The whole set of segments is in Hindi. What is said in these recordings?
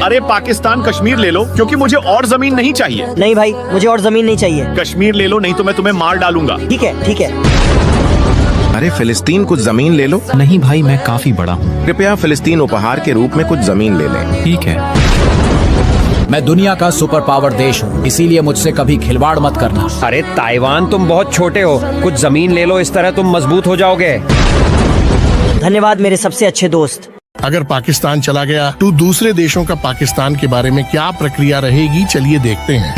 अरे पाकिस्तान कश्मीर ले लो क्योंकि मुझे और जमीन नहीं चाहिए। नहीं भाई, मुझे और जमीन नहीं चाहिए। कश्मीर ले लो नहीं तो मैं तुम्हें मार डालूंगा। ठीक है ठीक है। अरे फिलिस्तीन कुछ जमीन ले लो। नहीं भाई, मैं काफी बड़ा हूँ। कृपया फिलिस्तीन उपहार के रूप में कुछ जमीन ले लें। ठीक है। मैं दुनिया का सुपर पावर देश हूँ, इसीलिए मुझसे कभी खिलवाड़ मत करना। अरे ताइवान, तुम बहुत छोटे हो, कुछ जमीन ले लो, इस तरह तुम मजबूत हो जाओगे। धन्यवाद मेरे सबसे अच्छे दोस्त। अगर पाकिस्तान चला गया तो दूसरे देशों का पाकिस्तान के बारे में क्या प्रक्रिया रहेगी, चलिए देखते हैं।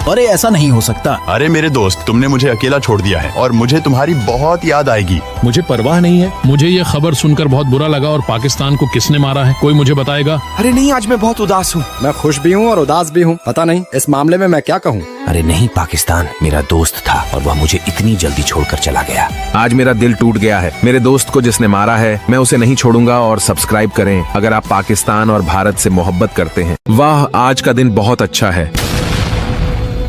अरे ऐसा नहीं हो सकता। अरे मेरे दोस्त, तुमने मुझे अकेला छोड़ दिया है और मुझे तुम्हारी बहुत याद आएगी। मुझे परवाह नहीं है। मुझे ये खबर सुनकर बहुत बुरा लगा। और पाकिस्तान को किसने मारा है, कोई मुझे बताएगा? अरे नहीं, आज मैं बहुत उदास हूँ। मैं खुश भी हूँ और उदास भी हूँ। पता नहीं इस मामले में मैं क्या कहूँ। अरे नहीं, पाकिस्तान मेरा दोस्त था और वह मुझे इतनी जल्दी छोड़कर चला गया। आज मेरा दिल टूट गया है। मेरे दोस्त को जिसने मारा है, मैं उसे नहीं छोड़ूंगा। और सब्सक्राइब करें अगर आप पाकिस्तान और भारत से मोहब्बत करते हैं। वाह, आज का दिन बहुत अच्छा है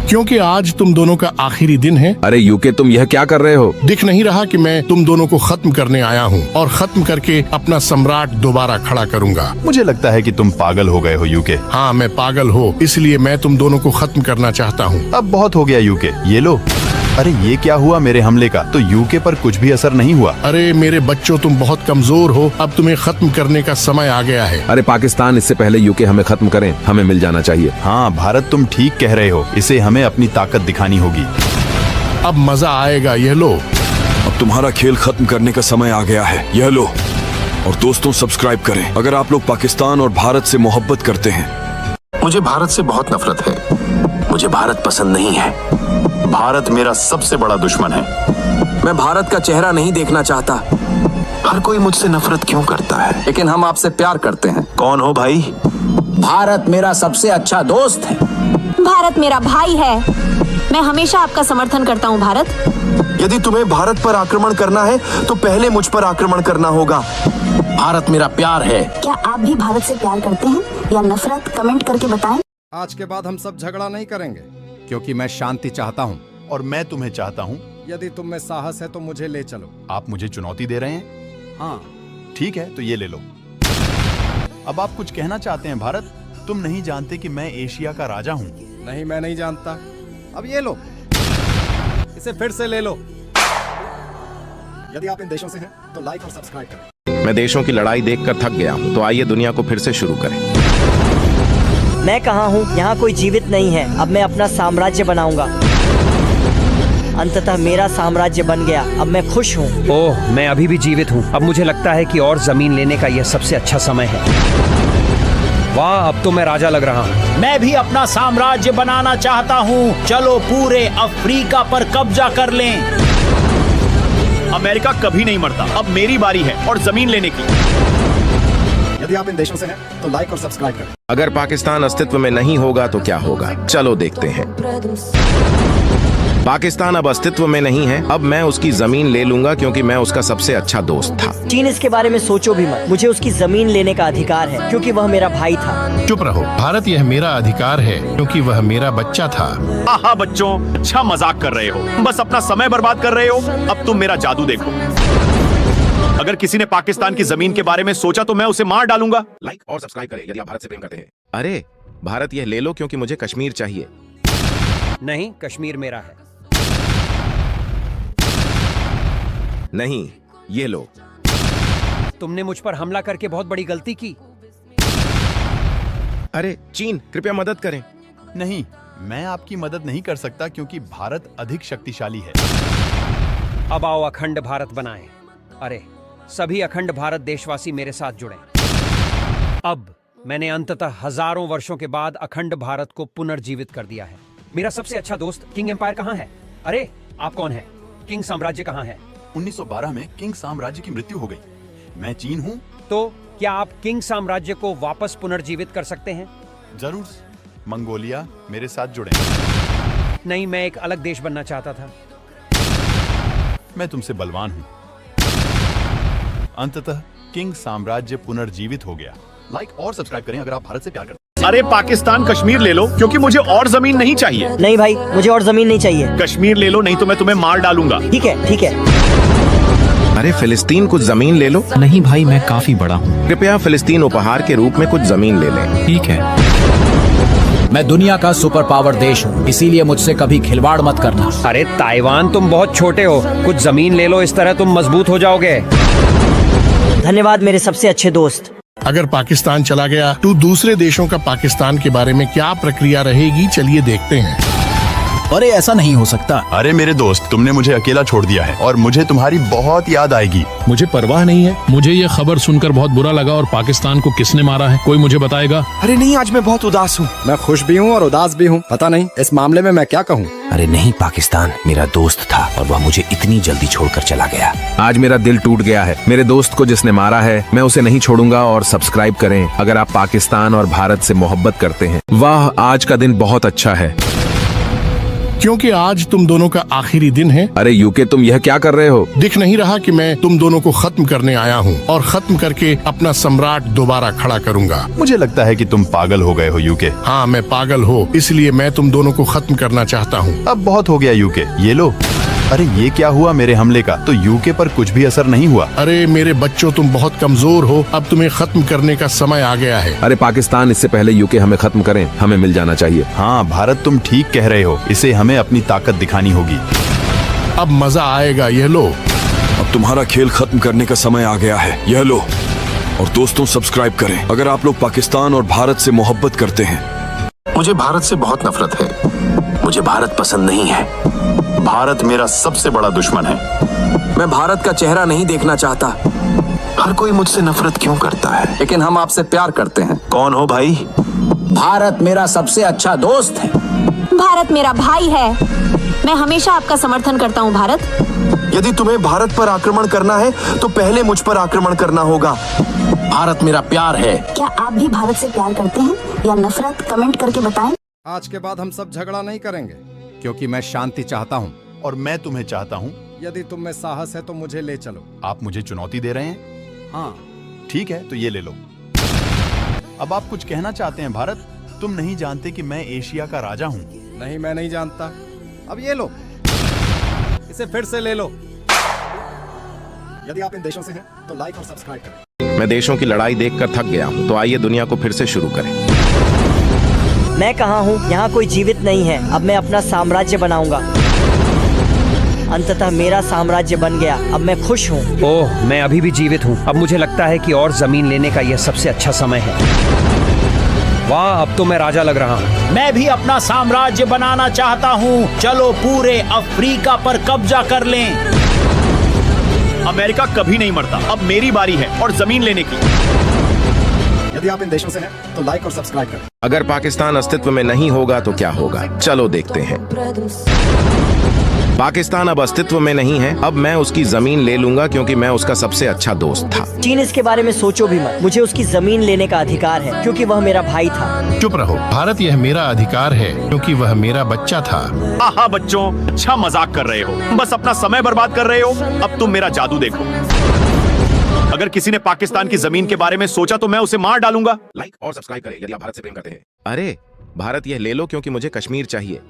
क्योंकि आज तुम दोनों का आखिरी दिन है। अरे यूके, तुम यह क्या कर रहे हो? दिख नहीं रहा कि मैं तुम दोनों को खत्म करने आया हूँ और खत्म करके अपना सम्राट दोबारा खड़ा करूँगा। मुझे लगता है कि तुम पागल हो गए हो यूके। हाँ, मैं पागल हूँ, इसलिए मैं तुम दोनों को खत्म करना चाहता हूँ। अब बहुत हो गया यूके, ये लो। अरे ये क्या हुआ मेरे हमले का? तो यूके पर कुछ भी असर नहीं हुआ। अरे मेरे बच्चों, तुम बहुत कमजोर हो, अब तुम्हें खत्म करने का समय आ गया है। अरे पाकिस्तान, इससे पहले यूके हमें खत्म करें, हमें मिल जाना चाहिए। हाँ भारत, तुम ठीक कह रहे हो, इसे हमें अपनी ताकत दिखानी होगी। अब मजा आएगा, यह लो। अब तुम्हारा खेल खत्म करने का समय आ गया है, यह लो। और दोस्तों, सब्सक्राइब करें अगर आप लोग पाकिस्तान और भारत से मोहब्बत करते हैं। मुझे भारत से बहुत नफरत है। मुझे भारत पसंद नहीं है। भारत मेरा सबसे बड़ा दुश्मन है। मैं भारत का चेहरा नहीं देखना चाहता। हर कोई मुझसे नफरत क्यों करता है? लेकिन हम आपसे प्यार करते हैं। कौन हो भाई? भारत मेरा सबसे अच्छा दोस्त है। भारत मेरा भाई है। मैं हमेशा आपका समर्थन करता हूँ भारत। यदि तुम्हें भारत पर आक्रमण करना है तो पहले मुझ पर आक्रमण करना होगा। भारत मेरा प्यार है। क्या आप भी भारत से प्यार करते हैं या नफरत? कमेंट करके बताएं। आज के बाद हम सब झगड़ा नहीं करेंगे, क्योंकि मैं शांति चाहता हूँ और मैं तुम्हें चाहता हूँ। यदि तुम में साहस है तो मुझे ले चलो। आप मुझे चुनौती दे रहे हैं? हाँ ठीक है, तो ये ले लो। अब आप कुछ कहना चाहते हैं भारत? तुम नहीं जानते कि मैं एशिया का राजा हूँ। नहीं, मैं नहीं जानता। अब ये लो, इसे फिर से ले लो। यदि आप इन देशों से हैं तो लाइक और सब्सक्राइब करें। मैं देशों की लड़ाई देखकर थक गया हूँ, तो आइए दुनिया को फिर से शुरू करें। मैं कहाँ हूँ? यहाँ कोई जीवित नहीं है। अब मैं अपना साम्राज्य बनाऊंगा। अंततः मेरा साम्राज्य बन गया। अब मैं खुश हूँ। ओह, मैं अभी भी जीवित हूँ। अब मुझे लगता है कि और जमीन लेने का यह सबसे अच्छा समय है। वाह, अब तो मैं राजा लग रहा हूँ। मैं भी अपना साम्राज्य बनाना चाहता हूँ। चलो पूरे अफ्रीका पर कब्जा कर लें। अमेरिका कभी नहीं मरता। अब मेरी बारी है और जमीन लेने की। यदि आप इन देशों से हैं तो लाइक और सब्सक्राइब करें। अगर पाकिस्तान अस्तित्व में नहीं होगा तो क्या होगा, चलो देखते हैं। पाकिस्तान अब अस्तित्व में नहीं है। अब मैं उसकी जमीन ले लूंगा क्योंकि मैं उसका सबसे अच्छा दोस्त था। चीन, इसके बारे में सोचो भी मत। मुझे उसकी जमीन लेने का अधिकार है क्योंकि वह मेरा भाई था। चुप रहो भारत, यह मेरा अधिकार है क्योंकि वह मेरा बच्चा था। आहा बच्चों, अच्छा मजाक कर रहे हो, बस अपना समय बर्बाद कर रहे हो। अब तुम मेरा जादू देखो। अगर किसी ने पाकिस्तान की जमीन के बारे में सोचा तो मैं उसे मार डालूंगा। लाइक और सब्सक्राइब करें यदि आप भारत से प्रेम करते हैं। अरे भारत, यह ले लो क्योंकि मुझे कश्मीर चाहिए। नहीं, कश्मीर मेरा है। नहीं, ये लो। तुमने मुझ पर हमला करके बहुत बड़ी गलती की। अरे चीन, कृपया मदद करें। नहीं, मैं आपकी मदद नहीं कर सकता क्योंकि भारत अधिक शक्तिशाली है। अब आओ अखंड भारत बनाएं। अरे सभी अखंड भारत देशवासी मेरे साथ जुड़े। अब मैंने अंततः हजारों वर्षों के बाद अखंड भारत को पुनर्जीवित कर दिया है। मेरा सबसे अच्छा दोस्त किंग एम्पायर कहाँ है? अरे आप कौन है? किंग साम्राज्य कहाँ है? 1912 में किंग साम्राज्य की मृत्यु हो गई। मैं चीन हूँ। तो क्या आप किंग साम्राज्य को वापस पुनर्जीवित कर सकते हैं? जरूर। मंगोलिया मेरे साथ जुड़े। नहीं, मैं एक अलग देश बनना चाहता था। मैं तुमसे बलवान हूँ। अंततः किंग साम्राज्य पुनर्जीवित हो गया। लाइक और सब्सक्राइब करें अगर आप भारत से प्यार करते हैं। अरे पाकिस्तान कश्मीर ले लो क्योंकि मुझे और जमीन नहीं चाहिए। नहीं भाई, मुझे और जमीन नहीं चाहिए। कश्मीर ले लो नहीं तो मैं तुम्हें मार डालूंगा। ठीक है ठीक है। अरे फिलिस्तीन कुछ जमीन ले लो। नहीं भाई, मैं काफी बड़ा हूँ। कृपया फिलिस्तीन उपहार के रूप में कुछ जमीन ले लें। ठीक है। मैं दुनिया का सुपर पावर देश हूँ, इसीलिए मुझसे कभी खिलवाड़ मत करना। अरे ताइवान, तुम बहुत छोटे हो, कुछ जमीन ले लो, इस तरह तुम मजबूत हो जाओगे। धन्यवाद मेरे सबसे अच्छे दोस्त। अगर पाकिस्तान चला गया तो दूसरे देशों का पाकिस्तान के बारे में क्या प्रक्रिया रहेगी, चलिए देखते हैं। अरे ऐसा नहीं हो सकता। अरे मेरे दोस्त, तुमने मुझे अकेला छोड़ दिया है और मुझे तुम्हारी बहुत याद आएगी। मुझे परवाह नहीं है। मुझे ये खबर सुनकर बहुत बुरा लगा। और पाकिस्तान को किसने मारा है, कोई मुझे बताएगा? अरे नहीं, आज मैं बहुत उदास हूँ। मैं खुश भी हूँ और उदास भी हूँ। पता नहीं इस मामले में मैं क्या कहूँ। अरे नहीं, पाकिस्तान मेरा दोस्त था और वह मुझे इतनी जल्दी छोड़कर चला गया। आज मेरा दिल टूट गया है। मेरे दोस्त को जिसने मारा है, मैं उसे नहीं छोड़ूंगा। और सब्सक्राइब करें अगर आप पाकिस्तान और भारत से मोहब्बत करते हैं। वाह, आज का दिन बहुत अच्छा है क्योंकि आज तुम दोनों का आखिरी दिन है। अरे यूके, तुम यह क्या कर रहे हो? दिख नहीं रहा कि मैं तुम दोनों को खत्म करने आया हूँ और खत्म करके अपना सम्राट दोबारा खड़ा करूँगा। मुझे लगता है कि तुम पागल हो गए हो यूके। हाँ, मैं पागल हूँ, इसलिए मैं तुम दोनों को खत्म करना चाहता हूँ। अब बहुत हो गया यूके, ये लो। अरे ये क्या हुआ मेरे हमले का? तो यूके पर कुछ भी असर नहीं हुआ। अरे मेरे बच्चों, तुम बहुत कमजोर हो, अब तुम्हें खत्म करने का समय आ गया है। अरे पाकिस्तान, इससे पहले यूके हमें खत्म करें, हमें मिल जाना चाहिए। हाँ भारत, तुम ठीक कह रहे हो, इसे हमें अपनी ताकत दिखानी होगी। अब मजा आएगा, ये लो। अब तुम्हारा खेल खत्म करने का समय आ गया है, यह लो। और दोस्तों, सब्सक्राइब करें अगर आप लोग पाकिस्तान और भारत से मोहब्बत करते हैं। मुझे भारत से बहुत नफरत है। मुझे भारत पसंद नहीं है। भारत मेरा सबसे बड़ा दुश्मन है। मैं भारत का चेहरा नहीं देखना चाहता। हर कोई मुझसे नफरत क्यों करता है? लेकिन हम आपसे प्यार करते हैं। कौन हो भाई? भारत मेरा सबसे अच्छा दोस्त है। भारत मेरा भाई है। मैं हमेशा आपका समर्थन करता हूँ भारत। यदि तुम्हें भारत पर आक्रमण करना है तो पहले मुझ पर आक्रमण करना होगा। भारत मेरा प्यार है। क्या आप भी भारत से प्यार करते हैं या नफरत? कमेंट करके बताएं। आज के बाद हम सब झगड़ा नहीं करेंगे, क्योंकि मैं शांति चाहता हूँ। और मैं तुम्हें चाहता हूँ। यदि तुम में साहस है तो मुझे ले चलो। आप मुझे चुनौती दे रहे हैं? हाँ ठीक है, तो ये ले लो। अब आप कुछ कहना चाहते हैं भारत? तुम नहीं जानते कि मैं एशिया का राजा हूँ। नहीं, मैं नहीं जानता। अब ये लो, इसे फिर से ले लो। यदि आप इन देशों से हैं तो लाइक और सब्सक्राइब करें। मैं देशों की लड़ाई देखकर थक गया हूँ, तो आइए दुनिया को फिर से शुरू करें। मैं कहाँ हूँ? यहाँ कोई जीवित नहीं है। अब मैं अपना साम्राज्य बनाऊंगा। अंततः मेरा साम्राज्य बन गया। अब मैं खुश हूँ। ओह, मैं अभी भी जीवित हूँ। अब मुझे लगता है कि और जमीन लेने का यह सबसे अच्छा समय है। वाह, अब तो मैं राजा लग रहा हूँ। मैं भी अपना साम्राज्य बनाना चाहता हूँ। चलो पूरे अफ्रीका पर कब्जा कर लें। अमेरिका कभी नहीं मरता। अब मेरी बारी है और जमीन लेने की। यदि आप इन देशों से हैं तो लाइक और सब्सक्राइब करें। अगर पाकिस्तान अस्तित्व में नहीं होगा तो क्या होगा, चलो देखते हैं। पाकिस्तान अब अस्तित्व में नहीं है। अब मैं उसकी जमीन ले लूंगा क्योंकि मैं उसका सबसे अच्छा दोस्त था। चीन, इसके बारे में सोचो भी मत। मुझे उसकी जमीन लेने का अधिकार है क्योंकि वह मेरा भाई था। चुप रहो। भारत, यह मेरा अधिकार है क्योंकि वह मेरा बच्चा था। हाँ बच्चों, अच्छा मजाक कर रहे हो, बस अपना समय बर्बाद कर रहे हो। अब तुम मेरा जादू देखो। अगर किसी ने पाकिस्तान की जमीन के बारे में सोचा तो मैं उसे मार डालूंगा। लाइक और सब्सक्राइब करें यदि आप भारत से प्रेम करते हैं। अरे भारत, यह ले लो क्योंकि मुझे कश्मीर चाहिए।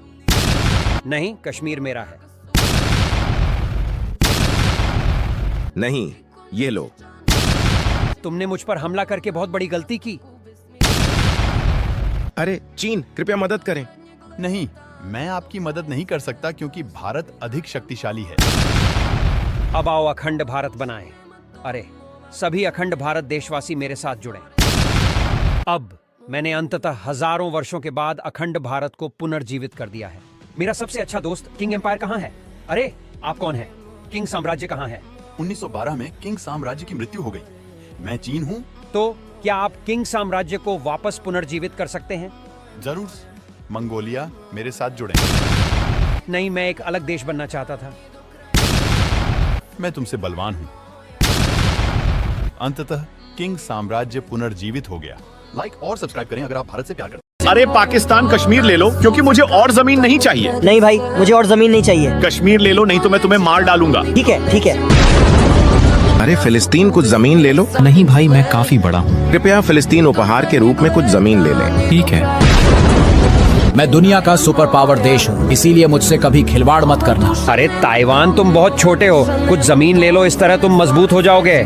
नहीं, कश्मीर मेरा है। नहीं, ये लो। तुमने मुझ पर हमला करके बहुत बड़ी गलती की। अरे चीन, कृपया मदद करें। नहीं, मैं आपकी मदद नहीं कर सकता क्योंकि भारत अधिक शक्तिशाली है। अब आओ अखंड भारत बनाएं। अरे सभी अखंड भारत देशवासी मेरे साथ जुड़ें। अब मैंने अंततः हजारों वर्षों के बाद अखंड भारत को पुनर्जीवित कर दिया है। मेरा सबसे अच्छा दोस्त किंग एम्पायर कहाँ है? अरे आप कौन है? किंग साम्राज्य कहाँ है? 1912 में किंग साम्राज्य की मृत्यु हो गई। मैं चीन हूँ। तो क्या आप किंग साम्राज्य को वापस पुनर्जीवित कर सकते हैं? जरूर। मंगोलिया मेरे साथ जुड़े। नहीं, मैं एक अलग देश बनना चाहता था। मैं तुमसे बलवान हूँ। अंततः किंग साम्राज्य पुनर्जीवित हो गया। लाइक और सब्सक्राइब करें अगर आप भारत से प्यार करते हैं। अरे पाकिस्तान, कश्मीर ले लो क्योंकि मुझे और जमीन नहीं चाहिए। नहीं भाई, मुझे और जमीन नहीं चाहिए। कश्मीर ले लो, नहीं तो मैं तुम्हें मार डालूंगा। ठीक है, ठीक है। अरे फिलिस्तीन कुछ जमीन ले लो। नहीं भाई, मैं काफी बड़ा हूँ। कृपया फिलिस्तीन उपहार के रूप में कुछ जमीन ले लें। ठीक है। मैं दुनिया का सुपर पावर देश हूँ, इसीलिए मुझसे कभी खिलवाड़ मत करना। अरे ताइवान, तुम बहुत छोटे हो, कुछ जमीन ले लो, इस तरह तुम मजबूत हो जाओगे।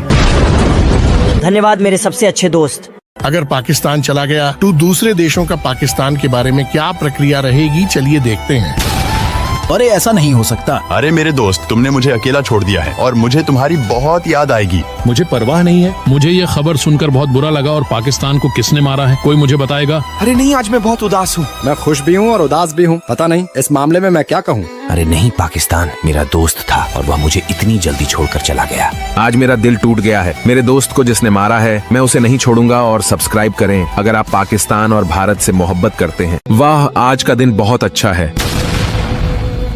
धन्यवाद मेरे सबसे अच्छे दोस्त। अगर पाकिस्तान चला गया तो दूसरे देशों का पाकिस्तान के बारे में क्या प्रक्रिया रहेगी, चलिए देखते हैं। अरे ऐसा नहीं हो सकता। अरे मेरे दोस्त, तुमने मुझे अकेला छोड़ दिया है और मुझे तुम्हारी बहुत याद आएगी। मुझे परवाह नहीं है। मुझे ये खबर सुनकर बहुत बुरा लगा और पाकिस्तान को किसने मारा है, कोई मुझे बताएगा? अरे नहीं, आज मैं बहुत उदास हूँ। मैं खुश भी हूँ और उदास भी हूँ। पता नहीं इस मामले में मैं क्या कहूँ। अरे नहीं, पाकिस्तान मेरा दोस्त था और वह मुझे इतनी जल्दी छोड़कर चला गया। आज मेरा दिल टूट गया है। मेरे दोस्त को जिसने मारा है, मैं उसे नहीं छोड़ूंगा। और सब्सक्राइब करें अगर आप पाकिस्तान और भारत से मोहब्बत करते हैं। वाह, आज का दिन बहुत अच्छा है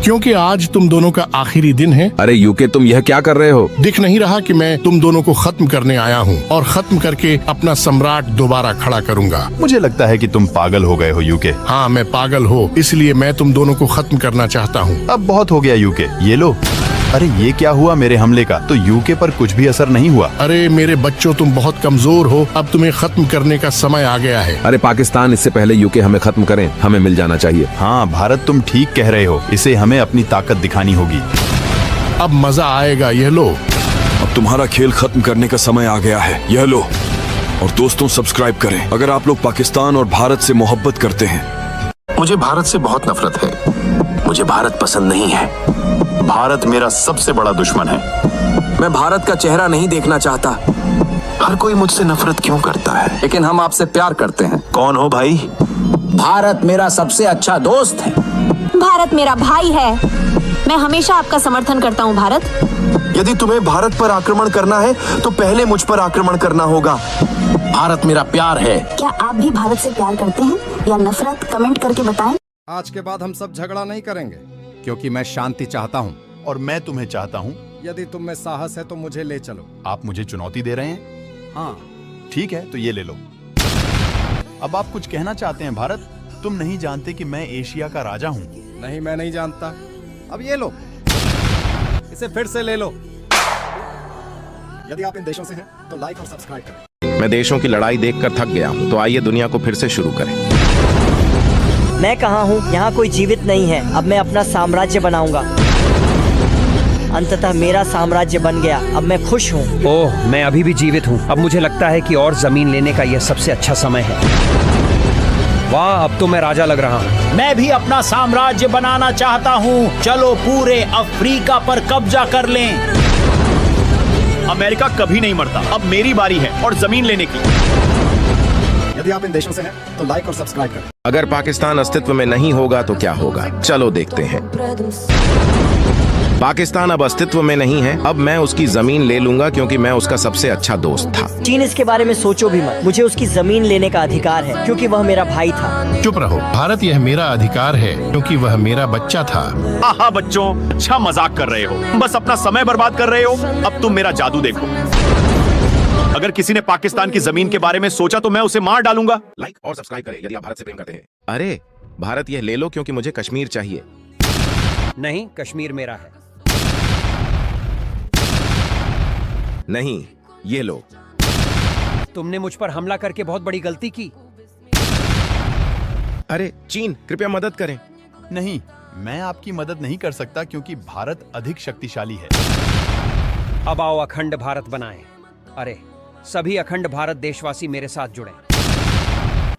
क्योंकि आज तुम दोनों का आखिरी दिन है। अरे यूके, तुम यह क्या कर रहे हो? दिख नहीं रहा कि मैं तुम दोनों को खत्म करने आया हूँ और खत्म करके अपना सम्राट दोबारा खड़ा करूँगा। मुझे लगता है कि तुम पागल हो गए हो यूके। हाँ, मैं पागल हो, इसलिए मैं तुम दोनों को खत्म करना चाहता हूँ। अब बहुत हो गया यूके, ये लो। अरे ये क्या हुआ मेरे हमले का? तो यूके पर कुछ भी असर नहीं हुआ। अरे मेरे बच्चों, तुम बहुत कमजोर हो, अब तुम्हें खत्म करने का समय आ गया है। अरे पाकिस्तान, इससे पहले यूके हमें खत्म करें, हमें मिल जाना चाहिए। हाँ भारत, तुम ठीक कह रहे हो, इसे हमें अपनी ताकत दिखानी होगी। अब मजा आएगा, यह लो। अब तुम्हारा खेल खत्म करने का समय आ गया है, यह लो। और दोस्तों, सब्सक्राइब करें अगर आप लोग पाकिस्तान और भारत से मोहब्बत करते हैं। मुझे भारत से बहुत नफरत है। मुझे भारत पसंद नहीं है। भारत मेरा सबसे बड़ा दुश्मन है। मैं भारत का चेहरा नहीं देखना चाहता। हर कोई मुझसे नफरत क्यों करता है? लेकिन हम आपसे प्यार करते हैं। कौन हो भाई? भारत मेरा सबसे अच्छा दोस्त है। भारत मेरा भाई है। मैं हमेशा आपका समर्थन करता हूँ भारत। यदि तुम्हें भारत पर आक्रमण करना है तो पहले मुझ पर आक्रमण करना होगा। भारत मेरा प्यार है। क्या आप भी भारत से प्यार करते हैं या नफरत? कमेंट करके बताएं। आज के बाद हम सब झगड़ा नहीं करेंगे, क्योंकि मैं शांति चाहता हूँ। और मैं तुम्हें चाहता हूँ। यदि तुम में साहस है तो मुझे ले चलो। आप मुझे चुनौती दे रहे हैं? हाँ ठीक है, तो ये ले लो। अब आप कुछ कहना चाहते हैं भारत? तुम नहीं जानते कि मैं एशिया का राजा हूँ। नहीं, मैं नहीं जानता। अब ये लो, इसे फिर से ले लो। यदि आप इन देशों से हैं तो लाइक और सब्सक्राइब करें। मैं देशों की लड़ाई देखकर थक गया हूँ, तो आइए दुनिया को फिर से शुरू करें। मैं कहाँ हूँ? यहाँ कोई जीवित नहीं है। अब मैं अपना साम्राज्य बनाऊंगा। अंततः मेरा साम्राज्य बन गया। अब मैं खुश हूँ। ओह, मैं अभी भी जीवित हूँ। अब मुझे लगता है कि और जमीन लेने का यह सबसे अच्छा समय है। वाह, अब तो मैं राजा लग रहा हूँ। मैं भी अपना साम्राज्य बनाना चाहता हूँ। चलो पूरे अफ्रीका पर कब्जा कर लें। अमेरिका कभी नहीं मरता। अब मेरी बारी है और जमीन लेने की। यदि आप इन देशों से हैं तो लाइक और सब्सक्राइब करें। अगर पाकिस्तान अस्तित्व में नहीं होगा तो क्या होगा, चलो देखते हैं। पाकिस्तान अब अस्तित्व में नहीं है। अब मैं उसकी जमीन ले लूंगा क्योंकि मैं उसका सबसे अच्छा दोस्त था। चीन, इसके बारे में सोचो भी मत। मुझे उसकी जमीन लेने का अधिकार है क्योंकि वह मेरा भाई था। चुप रहो भारत, यह मेरा अधिकार है क्योंकि वह मेरा बच्चा था। आहा बच्चों, अच्छा मजाक कर रहे हो, बस अपना समय बर्बाद कर रहे हो। अब तुम मेरा जादू देखो। अगर किसी ने पाकिस्तान की जमीन के बारे में सोचा तो मैं उसे मार डालूंगा। लाइक और सब्सक्राइब करें यदि आप भारत से प्रेम करते हैं। अरे भारत, यह ले लो क्योंकि मुझे कश्मीर चाहिए। नहीं, कश्मीर मेरा है। नहीं, ये लो। तुमने मुझ पर हमला करके बहुत बड़ी गलती की। अरे चीन, कृपया मदद करें। नहीं, मैं आपकी मदद नहीं कर सकता क्योंकि भारत अधिक शक्तिशाली है। अब आओ अखंड भारत बनाएं। अरे सभी अखंड भारत देशवासी मेरे साथ जुड़ें।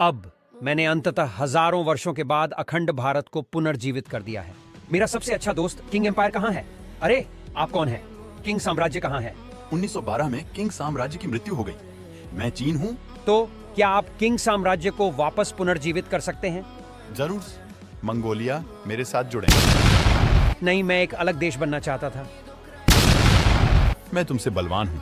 अब मैंने अंततः हजारों वर्षों के बाद अखंड भारत को पुनर्जीवित कर दिया है। मेरा सबसे अच्छा दोस्त किंग एम्पायर कहाँ है? अरे आप कौन है? किंग साम्राज्य कहाँ है? 1912 में किंग साम्राज्य की मृत्यु हो गई। मैं चीन हूँ। तो क्या आप किंग साम्राज्य को वापस पुनर्जीवित कर सकते हैं? जरूर। मंगोलिया मेरे साथ जुड़े। नहीं, मैं एक अलग देश बनना चाहता था। मैं तुमसे बलवान हूँ।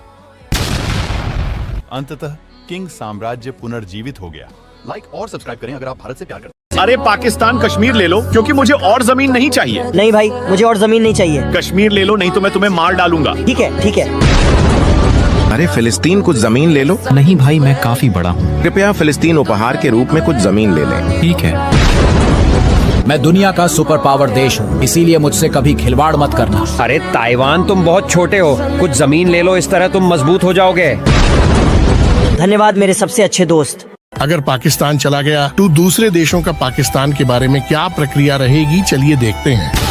अंततः किंग साम्राज्य पुनर्जीवित हो गया। लाइक और सब्सक्राइब करें अगर आप भारत से प्यार करते हैं। अरे पाकिस्तान, कश्मीर ले लो क्योंकि मुझे और जमीन नहीं चाहिए। नहीं भाई, मुझे और जमीन नहीं चाहिए। कश्मीर ले लो, नहीं तो मैं तुम्हें मार डालूंगा। ठीक है, ठीक है। अरे फिलिस्तीन, कुछ जमीन ले लो। नहीं भाई, मैं काफी बड़ा हूँ। कृपया फिलिस्तीन उपहार के रूप में कुछ जमीन ले लें। ठीक है। मैं दुनिया का सुपर पावर देश हूँ, इसीलिए मुझसे कभी खिलवाड़ मत करना। अरे ताइवान, तुम बहुत छोटे हो, कुछ जमीन ले लो, इस तरह तुम मजबूत हो जाओगे। धन्यवाद मेरे सबसे अच्छे दोस्त। अगर पाकिस्तान चला गया तो दूसरे देशों का पाकिस्तान के बारे में क्या प्रक्रिया रहेगी, चलिए देखते हैं।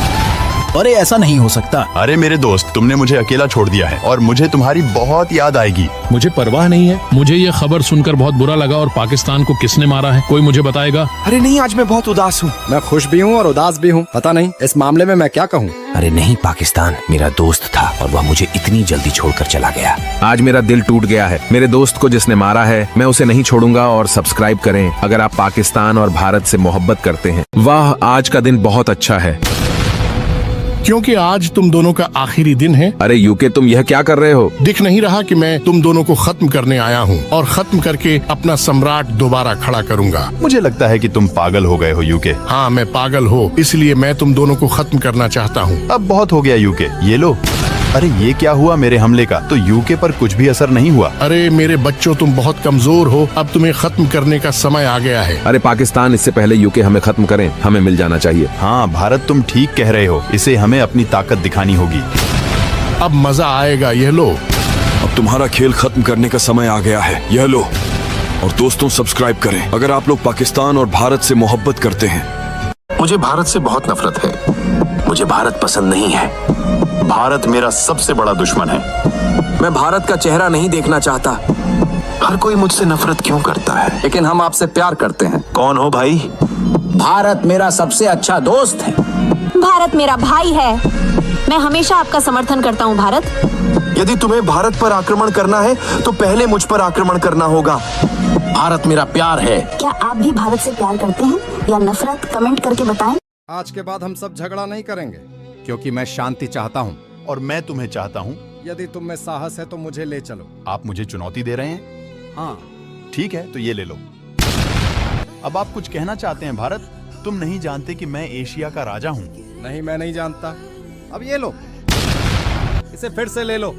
अरे ऐसा नहीं हो सकता। अरे मेरे दोस्त, तुमने मुझे अकेला छोड़ दिया है और मुझे तुम्हारी बहुत याद आएगी। मुझे परवाह नहीं है। मुझे ये खबर सुनकर बहुत बुरा लगा और पाकिस्तान को किसने मारा है कोई मुझे बताएगा? अरे नहीं, आज मैं बहुत उदास हूँ। मैं खुश भी हूँ और उदास भी हूँ। पता नहीं इस मामले में मैं क्या कहूँ। अरे नहीं, पाकिस्तान मेरा दोस्त था और वह मुझे इतनी जल्दी छोड़कर चला गया। आज मेरा दिल टूट गया है। मेरे दोस्त को जिसने मारा है मैं उसे नहीं छोड़ूंगा। और सब्सक्राइब करें अगर आप पाकिस्तान और भारत से मोहब्बत करते हैं। वाह, आज का दिन बहुत अच्छा है क्योंकि आज तुम दोनों का आखिरी दिन है। अरे यूके, तुम यह क्या कर रहे हो? दिख नहीं रहा कि मैं तुम दोनों को खत्म करने आया हूँ और खत्म करके अपना सम्राट दोबारा खड़ा करूँगा। मुझे लगता है कि तुम पागल हो गए हो यूके। हाँ, मैं पागल हूँ, इसलिए मैं तुम दोनों को खत्म करना चाहता हूँ। अब बहुत हो गया यूके, ये लो। अरे ये क्या हुआ मेरे हमले का? तो यूके पर कुछ भी असर नहीं हुआ। अरे मेरे बच्चों, तुम बहुत कमजोर हो, अब तुम्हें खत्म करने का समय आ गया है। अरे पाकिस्तान, इससे पहले यूके हमें खत्म करें, हमें मिल जाना चाहिए। हाँ भारत, तुम ठीक कह रहे हो, इसे हमें अपनी ताकत दिखानी होगी। अब मजा आएगा, यह लो। अब तुम्हारा खेल खत्म करने का समय आ गया है, यह लो। और दोस्तों, सब्सक्राइब करें अगर आप लोग पाकिस्तान और भारत से मोहब्बत करते हैं। मुझे भारत से बहुत नफरत है। मुझे भारत पसंद नहीं है। भारत मेरा सबसे बड़ा दुश्मन है। मैं भारत का चेहरा नहीं देखना चाहता। हर कोई मुझसे नफरत क्यों करता है? लेकिन हम आपसे प्यार करते हैं। कौन हो भाई? भारत मेरा सबसे अच्छा दोस्त है। भारत मेरा भाई है। मैं हमेशा आपका समर्थन करता हूँ भारत। यदि तुम्हें भारत पर आक्रमण करना है तो पहले मुझ पर आक्रमण करना होगा। भारत मेरा प्यार है। क्या आप भी भारत से प्यार करते हैं या नफरत? कमेंट करके बताएं। आज के बाद हम सब झगड़ा नहीं करेंगे क्योंकि मैं शांति चाहता हूँ और मैं तुम्हें चाहता हूँ। यदि तुम में साहस है तो मुझे ले चलो। आप मुझे चुनौती दे रहे हैं? हाँ ठीक है, तो ये ले लो। अब आप कुछ कहना चाहते हैं भारत? तुम नहीं जानते कि मैं एशिया का राजा हूँ। नहीं, मैं नहीं जानता। अब ये लो, इसे फिर से ले लो।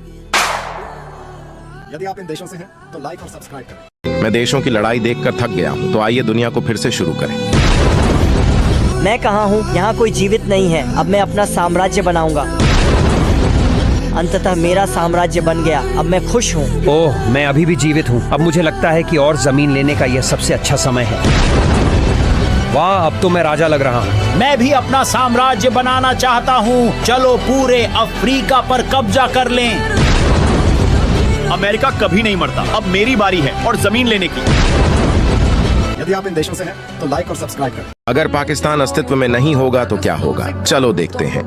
यदि आप इन देशों से हैं तो लाइक और सब्सक्राइब करें। मैं देशों की लड़ाई देखकर थक गया हूँ, तो आइए दुनिया को फिर से शुरू करें। मैं कहाँ हूँ? यहाँ कोई जीवित नहीं है। अब मैं अपना साम्राज्य बनाऊंगा। अंततः मेरा साम्राज्य बन गया। अब मैं खुश हूँ। ओह, मैं अभी भी जीवित हूँ। अब मुझे लगता है कि और जमीन लेने का यह सबसे अच्छा समय है। वाह, अब तो मैं राजा लग रहा हूँ। मैं भी अपना साम्राज्य बनाना चाहता हूँ। चलो पूरे अफ्रीका पर कब्जा कर लें। अमेरिका कभी नहीं मरता। अब मेरी बारी है और जमीन लेने की। यदि आप इन देशों से हैं तो लाइक और सब्सक्राइब करें। अगर पाकिस्तान अस्तित्व में नहीं होगा तो क्या होगा, चलो देखते हैं।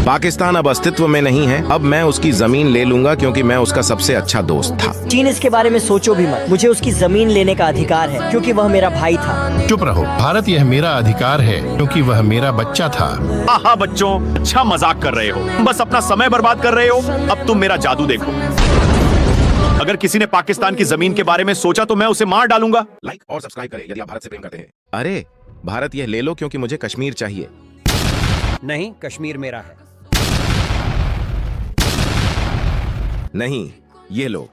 पाकिस्तान अब अस्तित्व में नहीं है। अब मैं उसकी जमीन ले लूंगा क्योंकि मैं उसका सबसे अच्छा दोस्त था। चीन, इसके बारे में सोचो भी मत। मुझे उसकी जमीन लेने का अधिकार है क्योंकि वह मेरा भाई था। चुप रहो भारत, यह मेरा अधिकार है क्योंकि वह मेरा बच्चा था। आहा बच्चों, अच्छा मजाक कर रहे हो, बस अपना समय बर्बाद कर रहे हो। अब तुम मेरा जादू देखो। अगर किसी ने पाकिस्तान की जमीन के बारे में सोचा तो मैं उसे मार डालूंगा। लाइक और सब्सक्राइब करें यदि आप भारत से प्रेम करते हैं। अरे भारत, यह ले लो क्योंकि मुझे कश्मीर चाहिए। नहीं, कश्मीर मेरा है। नहीं, ये लो।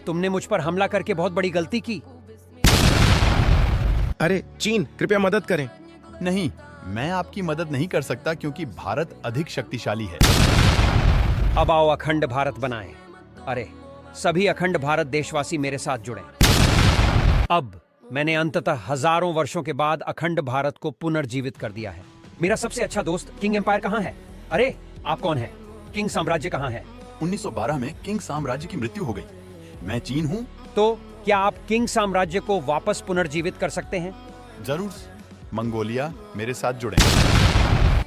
तुमने मुझ पर हमला करके बहुत बड़ी गलती की। अरे चीन, कृपया मदद करें। नहीं, मैं आपकी मदद नहीं कर सकता क्योंकि भारत अधिक शक्तिशाली है। अब आओ अखंड भारत बनाएं। अरे सभी अखंड भारत देशवासी मेरे साथ जुड़ें। अब मैंने अंततः हजारों वर्षों के बाद अखंड भारत को पुनर्जीवित कर दिया है। मेरा सबसे अच्छा दोस्त किंग एम्पायर कहाँ है? अरे आप कौन है? किंग साम्राज्य कहाँ है? 1912 में किंग साम्राज्य की मृत्यु हो गई। मैं चीन हूँ। तो क्या आप किंग साम्राज्य को वापस पुनर्जीवित कर सकते हैं? जरूर। मंगोलिया, मेरे साथ जुड़ें।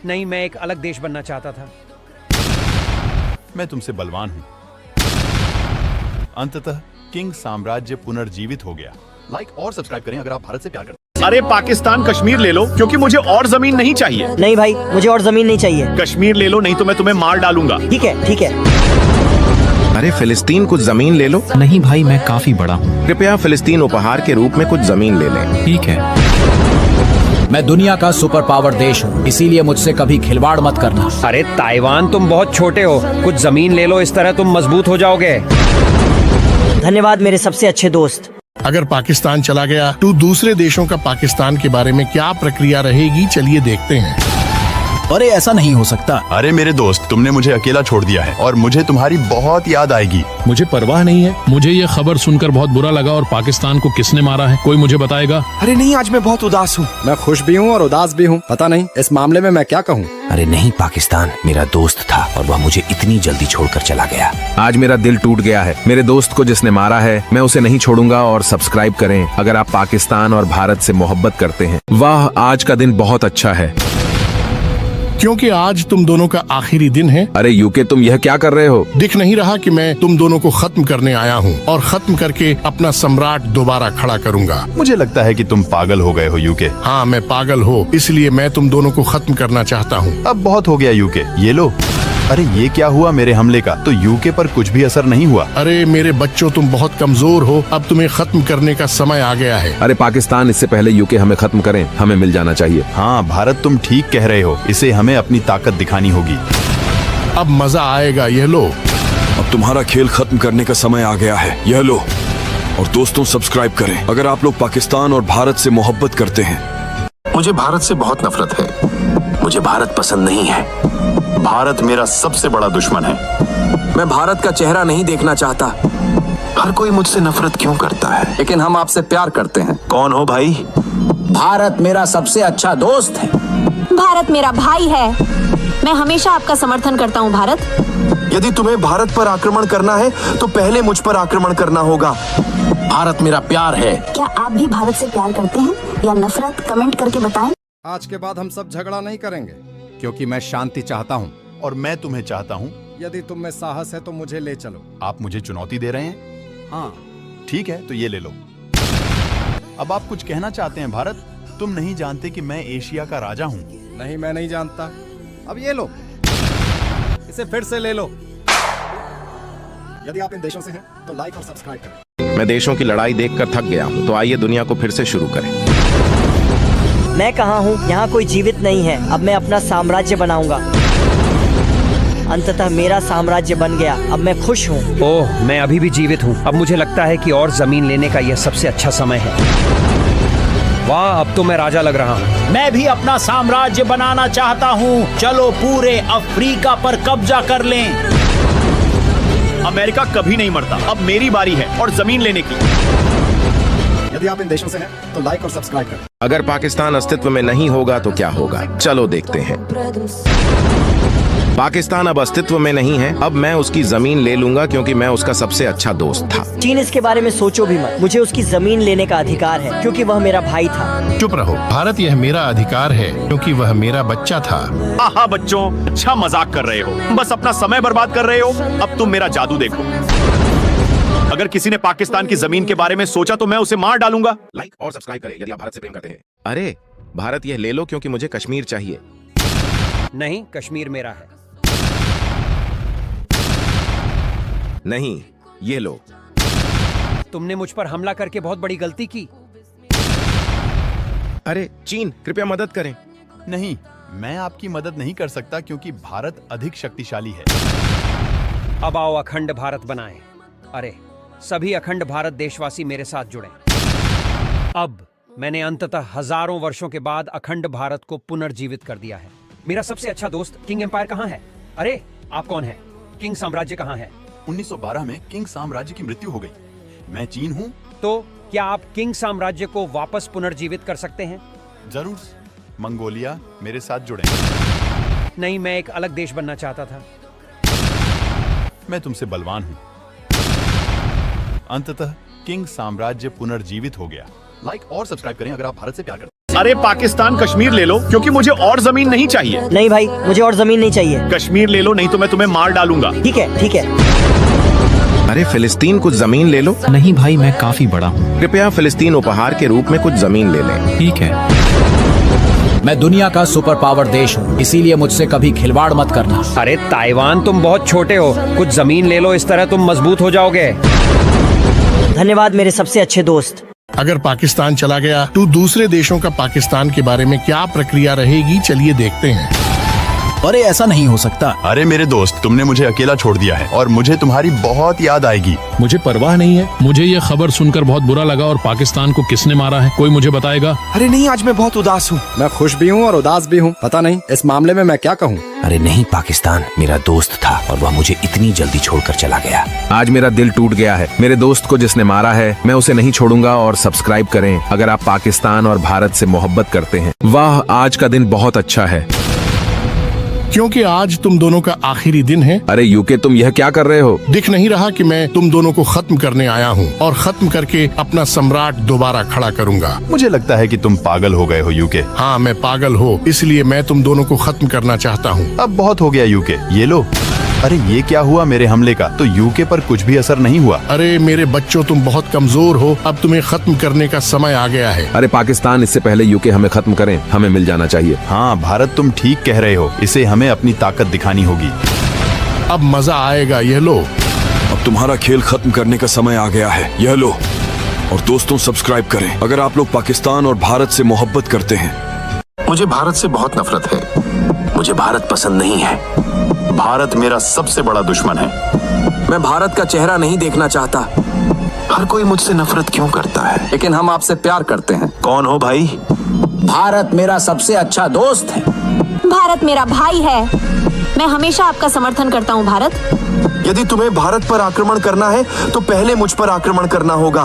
नहीं, मैं एक अलग देश बनना चाहता था। मैं तुमसे बलवान हूँ। अंततः किंग साम्राज्य पुनर्जीवित हो गया। लाइक और सब्सक्राइब करें अगर आप भारत से प्यार करते हैं। अरे पाकिस्तान, कश्मीर ले लो क्योंकि मुझे और जमीन नहीं चाहिए। नहीं भाई, मुझे और जमीन नहीं चाहिए। कश्मीर ले लो, नहीं तो मैं तुम्हें मार डालूंगा। ठीक है, ठीक है। अरे फिलिस्तीन, कुछ जमीन ले लो। नहीं भाई, मैं काफी बड़ा हूँ। कृपया फिलिस्तीन उपहार के रूप में कुछ जमीन ले लें। ठीक है। मैं दुनिया का सुपर पावर देश हूँ, इसीलिए मुझसे कभी खिलवाड़ मत करना। अरे ताइवान, तुम बहुत छोटे हो, कुछ जमीन ले लो, इस तरह तुम मजबूत हो जाओगे। धन्यवाद मेरे सबसे अच्छे दोस्त। अगर पाकिस्तान चला गया तो दूसरे देशों का पाकिस्तान के बारे में क्या प्रक्रिया रहेगी, चलिए देखते हैं। अरे ऐसा नहीं हो सकता। अरे मेरे दोस्त, तुमने मुझे अकेला छोड़ दिया है और मुझे तुम्हारी बहुत याद आएगी। मुझे परवाह नहीं है। मुझे ये खबर सुनकर बहुत बुरा लगा और पाकिस्तान को किसने मारा है कोई मुझे बताएगा? अरे नहीं, आज मैं बहुत उदास हूँ। मैं खुश भी हूँ और उदास भी हूँ। पता नहीं इस मामले में मैं क्या कहूँ। अरे नहीं, पाकिस्तान मेरा दोस्त था और वह मुझे इतनी जल्दी छोड़कर चला गया। आज मेरा दिल टूट गया है। मेरे दोस्त को जिसने मारा है मैं उसे नहीं छोड़ूंगा। और सब्सक्राइब करें अगर आप पाकिस्तान और भारत से मोहब्बत करते हैं। वाह, आज का दिन बहुत अच्छा है क्योंकि आज तुम दोनों का आखिरी दिन है। अरे यूके, तुम यह क्या कर रहे हो? दिख नहीं रहा कि मैं तुम दोनों को खत्म करने आया हूँ और खत्म करके अपना सम्राट दोबारा खड़ा करूँगा। मुझे लगता है कि तुम पागल हो गए हो यूके। हाँ, मैं पागल हो, इसलिए मैं तुम दोनों को खत्म करना चाहता हूँ। अब बहुत हो गया यूके, ये लो। अरे ये क्या हुआ मेरे हमले का? तो यूके पर कुछ भी असर नहीं हुआ। अरे मेरे बच्चों, तुम बहुत कमजोर हो। अब तुम्हें खत्म करने का समय आ गया है। अरे पाकिस्तान, इससे पहले यूके हमें खत्म करें, हमें मिल जाना चाहिए। हाँ भारत, तुम ठीक कह रहे हो। इसे हमें अपनी ताकत दिखानी होगी। अब मजा आएगा, ये लो। अब तुम्हारा खेल खत्म करने का समय आ गया है, यह लो। और दोस्तों, सब्सक्राइब करें अगर आप लोग पाकिस्तान और भारत से मोहब्बत करते हैं। मुझे भारत से बहुत नफरत है। मुझे भारत पसंद नहीं है। भारत मेरा सबसे बड़ा दुश्मन है। मैं भारत का चेहरा नहीं देखना चाहता। हर कोई मुझसे नफरत क्यों करता है? लेकिन हम आपसे प्यार करते हैं। कौन हो भाई? भारत मेरा सबसे अच्छा दोस्त है। भारत मेरा भाई है। मैं हमेशा आपका समर्थन करता हूँ भारत। यदि तुम्हें भारत पर आक्रमण करना है तो पहले मुझ पर आक्रमण करना होगा। भारत मेरा प्यार है। क्या आप भी भारत से प्यार करते हैं या नफरत? कमेंट करके बताएं। आज के बाद हम सब झगड़ा नहीं करेंगे क्योंकि मैं शांति चाहता हूँ और मैं तुम्हें चाहता हूँ। यदि तुम में साहस है तो मुझे ले चलो। आप मुझे चुनौती दे रहे हैं? हाँ ठीक है, तो ये ले लो। अब आप कुछ कहना चाहते हैं भारत? तुम नहीं जानते कि मैं एशिया का राजा हूँ। नहीं, मैं नहीं जानता। अब ये लो, इसे फिर से ले लो। यदि आप इन देशों से हैं तो लाइक और सब्सक्राइब करें। मैं देशों की लड़ाई देखकर थक गया हूँ, तो आइए दुनिया को फिर से शुरू करें। मैं कहाँ हूँ? यहाँ कोई जीवित नहीं है। अब मैं अपना साम्राज्य बनाऊंगा। अंततः मेरा साम्राज्य बन गया। अब मैं खुश हूँ। ओह, मैं अभी भी जीवित हूँ। अब मुझे लगता है कि और जमीन लेने का यह सबसे अच्छा समय है। वाह, अब तो मैं राजा लग रहा हूँ। मैं भी अपना साम्राज्य बनाना चाहता हूँ। चलो पूरे अफ्रीका पर कब्जा कर लें। अमेरिका कभी नहीं मरता। अब मेरी बारी है और जमीन लेने की। यदि आप इन देशों से हैं तो लाइक और सब्सक्राइब करें। अगर पाकिस्तान अस्तित्व में नहीं होगा तो क्या होगा, चलो देखते हैं। पाकिस्तान अब अस्तित्व में नहीं है। अब मैं उसकी जमीन ले लूंगा क्योंकि मैं उसका सबसे अच्छा दोस्त था। चीन, इसके बारे में सोचो भी मत। मुझे उसकी जमीन लेने का अधिकार है क्योंकि वह मेरा भाई था। चुप रहो भारत, यह मेरा अधिकार है क्योंकि वह मेरा बच्चा था। हाँ बच्चों, अच्छा मजाक कर रहे हो। बस अपना समय बर्बाद कर रहे हो। अब तुम मेरा जादू देखो। अगर किसी ने पाकिस्तान की जमीन के बारे में सोचा तो मैं उसे मार डालूंगा। लाइक और सब्सक्राइब करें यदि आप भारत से प्रेम करते हैं। अरे भारत, यह ले लो क्योंकि मुझे कश्मीर चाहिए। नहीं, कश्मीर मेरा है। नहीं, ये लो। तुमने मुझ पर हमला करके बहुत बड़ी गलती की। अरे चीन, कृपया मदद करें। नहीं, मैं आपकी मदद नहीं कर सकता क्योंकि भारत अधिक शक्तिशाली है। अब आओ अखंड भारत बनाएं। अरे सभी अखंड भारत देशवासी मेरे साथ जुड़ें। अब मैंने अंततः हजारों वर्षों के बाद अखंड भारत को पुनर्जीवित कर दिया है। मेरा सबसे अच्छा दोस्त किंग एम्पायर कहाँ है? अरे आप कौन है? किंग साम्राज्य कहाँ है? 1912 में किंग साम्राज्य की मृत्यु हो गई। मैं चीन हूँ। तो क्या आप किंग साम्राज्य को वापस पुनर्जीवित कर सकते हैं? जरूर। मंगोलिया मेरे साथ जुड़े। नहीं, मैं एक अलग देश बनना चाहता था। मैं तुमसे बलवान हूँ। अंततः किंग साम्राज्य पुनर्जीवित हो गया। लाइक और सब्सक्राइब करें अगर आप भारत से प्यार करते हैं। अरे पाकिस्तान, कश्मीर ले लो क्योंकि मुझे और जमीन नहीं चाहिए। नहीं भाई, मुझे और जमीन नहीं चाहिए। कश्मीर ले लो, नहीं तो मैं तुम्हें मार डालूंगा। ठीक है, ठीक है। अरे फिलिस्तीन, कुछ जमीन ले लो। नहीं भाई, मैं काफी बड़ा हूँ। कृपया फिलिस्तीन उपहार के रूप में कुछ जमीन ले लें। ठीक है। मैं दुनिया का सुपर पावर देश हूँ, इसीलिए मुझसे कभी खिलवाड़ मत करना। अरे ताइवान, तुम बहुत छोटे हो। कुछ जमीन ले लो, इस तरह तुम मजबूत हो जाओगे। धन्यवाद मेरे सबसे अच्छे दोस्त। अगर पाकिस्तान चला गया तो दूसरे देशों का पाकिस्तान के बारे में क्या प्रक्रिया रहेगी, चलिए देखते हैं। अरे ऐसा नहीं हो सकता। अरे मेरे दोस्त, तुमने मुझे अकेला छोड़ दिया है और मुझे तुम्हारी बहुत याद आएगी। मुझे परवाह नहीं है। मुझे ये खबर सुनकर बहुत बुरा लगा और पाकिस्तान को किसने मारा है कोई मुझे बताएगा? अरे नहीं, आज मैं बहुत उदास हूँ। मैं खुश भी हूँ और उदास भी हूँ। पता नहीं इस मामले में मैं क्या कहूँ। अरे नहीं, पाकिस्तान मेरा दोस्त था और वह मुझे इतनी जल्दी छोड़कर चला गया। आज मेरा दिल टूट गया है। मेरे दोस्त को जिसने मारा है मैं उसे नहीं छोड़ूंगा। और सब्सक्राइब करें अगर आप पाकिस्तान और भारत से मोहब्बत करते हैं। वाह, आज का दिन बहुत अच्छा है क्योंकि आज तुम दोनों का आखिरी दिन है। अरे यूके, तुम यह क्या कर रहे हो? दिख नहीं रहा कि मैं तुम दोनों को खत्म करने आया हूँ और खत्म करके अपना सम्राट दोबारा खड़ा करूँगा। मुझे लगता है कि तुम पागल हो गए हो यूके। हाँ, मैं पागल हो, इसलिए मैं तुम दोनों को खत्म करना चाहता हूँ। अब बहुत हो गया यूके, ये लो। अरे ये क्या हुआ मेरे हमले का? तो यूके पर कुछ भी असर नहीं हुआ। अरे मेरे बच्चों, तुम बहुत कमजोर हो, अब तुम्हें खत्म करने का समय आ गया है। अरे पाकिस्तान, इससे पहले यूके हमें खत्म करें, हमें मिल जाना चाहिए। हाँ भारत, तुम ठीक कह रहे हो, इसे हमें अपनी ताकत दिखानी होगी। अब मजा आएगा, ये लो। अब तुम्हारा खेल खत्म करने का समय आ गया है, यह लो। और दोस्तों, सब्सक्राइब करें अगर आप लोग पाकिस्तान और भारत से मोहब्बत करते हैं। मुझे भारत से बहुत नफरत है। मुझे भारत पसंद नहीं है। भारत मेरा सबसे बड़ा दुश्मन है। मैं भारत का चेहरा नहीं देखना चाहता। हर कोई मुझसे नफरत क्यों करता है? लेकिन हम आपसे प्यार करते हैं। कौन हो भाई? भारत मेरा सबसे अच्छा दोस्त है। भारत मेरा भाई है। मैं हमेशा आपका समर्थन करता हूँ भारत। यदि तुम्हें भारत पर आक्रमण करना है तो पहले मुझ पर आक्रमण करना होगा।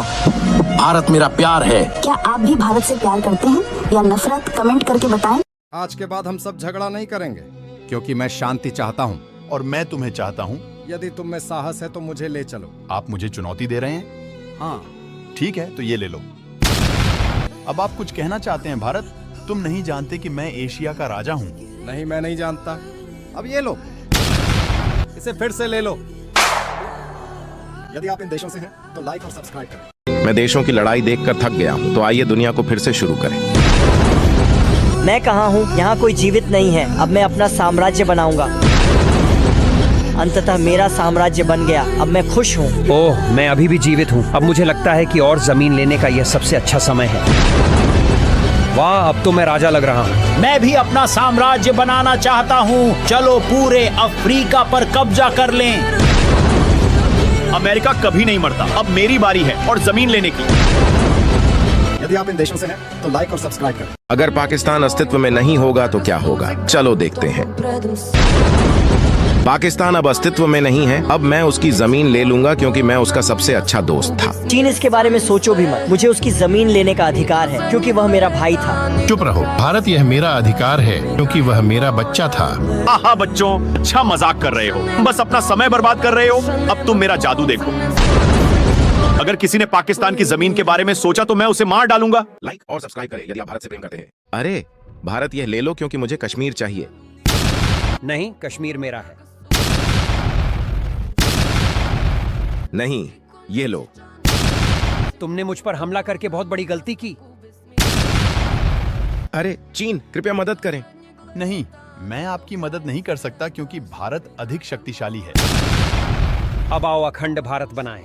भारत मेरा प्यार है। क्या आप भी भारत से प्यार करते हैं या नफरत? कमेंट करके बताएं। आज के बाद हम सब झगड़ा नहीं करेंगे क्योंकि मैं शांति चाहता हूँ और मैं तुम्हें चाहता हूँ। यदि तुम में साहस है तो मुझे ले चलो। आप मुझे चुनौती दे रहे हैं? हाँ ठीक है, तो ये ले लो। अब आप कुछ कहना चाहते हैं भारत? तुम नहीं जानते कि मैं एशिया का राजा हूँ। नहीं, मैं नहीं जानता। अब ये लो, इसे फिर से ले लो। यदि आप इन देशों से हैं तो लाइक और सब्सक्राइब करें। मैं देशों की लड़ाई देखकर थक गया हूँ, तो आइए दुनिया को फिर से शुरू करें। मैं कहाँ हूँ? यहाँ कोई जीवित नहीं है। अब मैं अपना साम्राज्य बनाऊंगा। अंततः मेरा साम्राज्य बन गया। अब मैं खुश हूँ। ओह, मैं अभी भी जीवित हूँ। अब मुझे लगता है कि और जमीन लेने का यह सबसे अच्छा समय है। वाह, अब तो मैं राजा लग रहा हूँ। मैं भी अपना साम्राज्य बनाना चाहता हूँ। चलो पूरे अफ्रीका पर कब्जा कर लें। अमेरिका कभी नहीं मरता। अब मेरी बारी है और जमीन लेने की। यदि आप इन देशों से हैं तो लाइक और सब्सक्राइब करें। अगर पाकिस्तान अस्तित्व में नहीं होगा तो क्या होगा? चलो देखते हैं। पाकिस्तान अब अस्तित्व में नहीं है। अब मैं उसकी जमीन ले लूंगा क्योंकि मैं उसका सबसे अच्छा दोस्त था। चीन, इसके बारे में सोचो भी मत। मुझे उसकी जमीन लेने का अधिकार है क्योंकि वह मेरा भाई था। चुप रहो। भारत, यह मेरा अधिकार है क्योंकि वह मेरा बच्चा था। आहा बच्चों, अच्छा मजाक कर रहे हो, बस अपना समय बर्बाद कर रहे हो। अब तुम मेरा जादू देखो। अगर किसी ने पाकिस्तान की जमीन के बारे में सोचा तो मैं उसे मार डालूंगा। लाइक और सब्सक्राइब करें यदि आप भारत से प्रेम करते हैं। अरे भारत, यह ले लो क्योंकि मुझे कश्मीर चाहिए। नहीं, कश्मीर मेरा है। नहीं, ये लो। तुमने मुझ पर हमला करके बहुत बड़ी गलती की। अरे चीन, कृपया मदद करें। नहीं, मैं आपकी मदद नहीं कर सकता क्योंकि भारत अधिक शक्तिशाली है। अब आओ अखंड भारत बनाएं।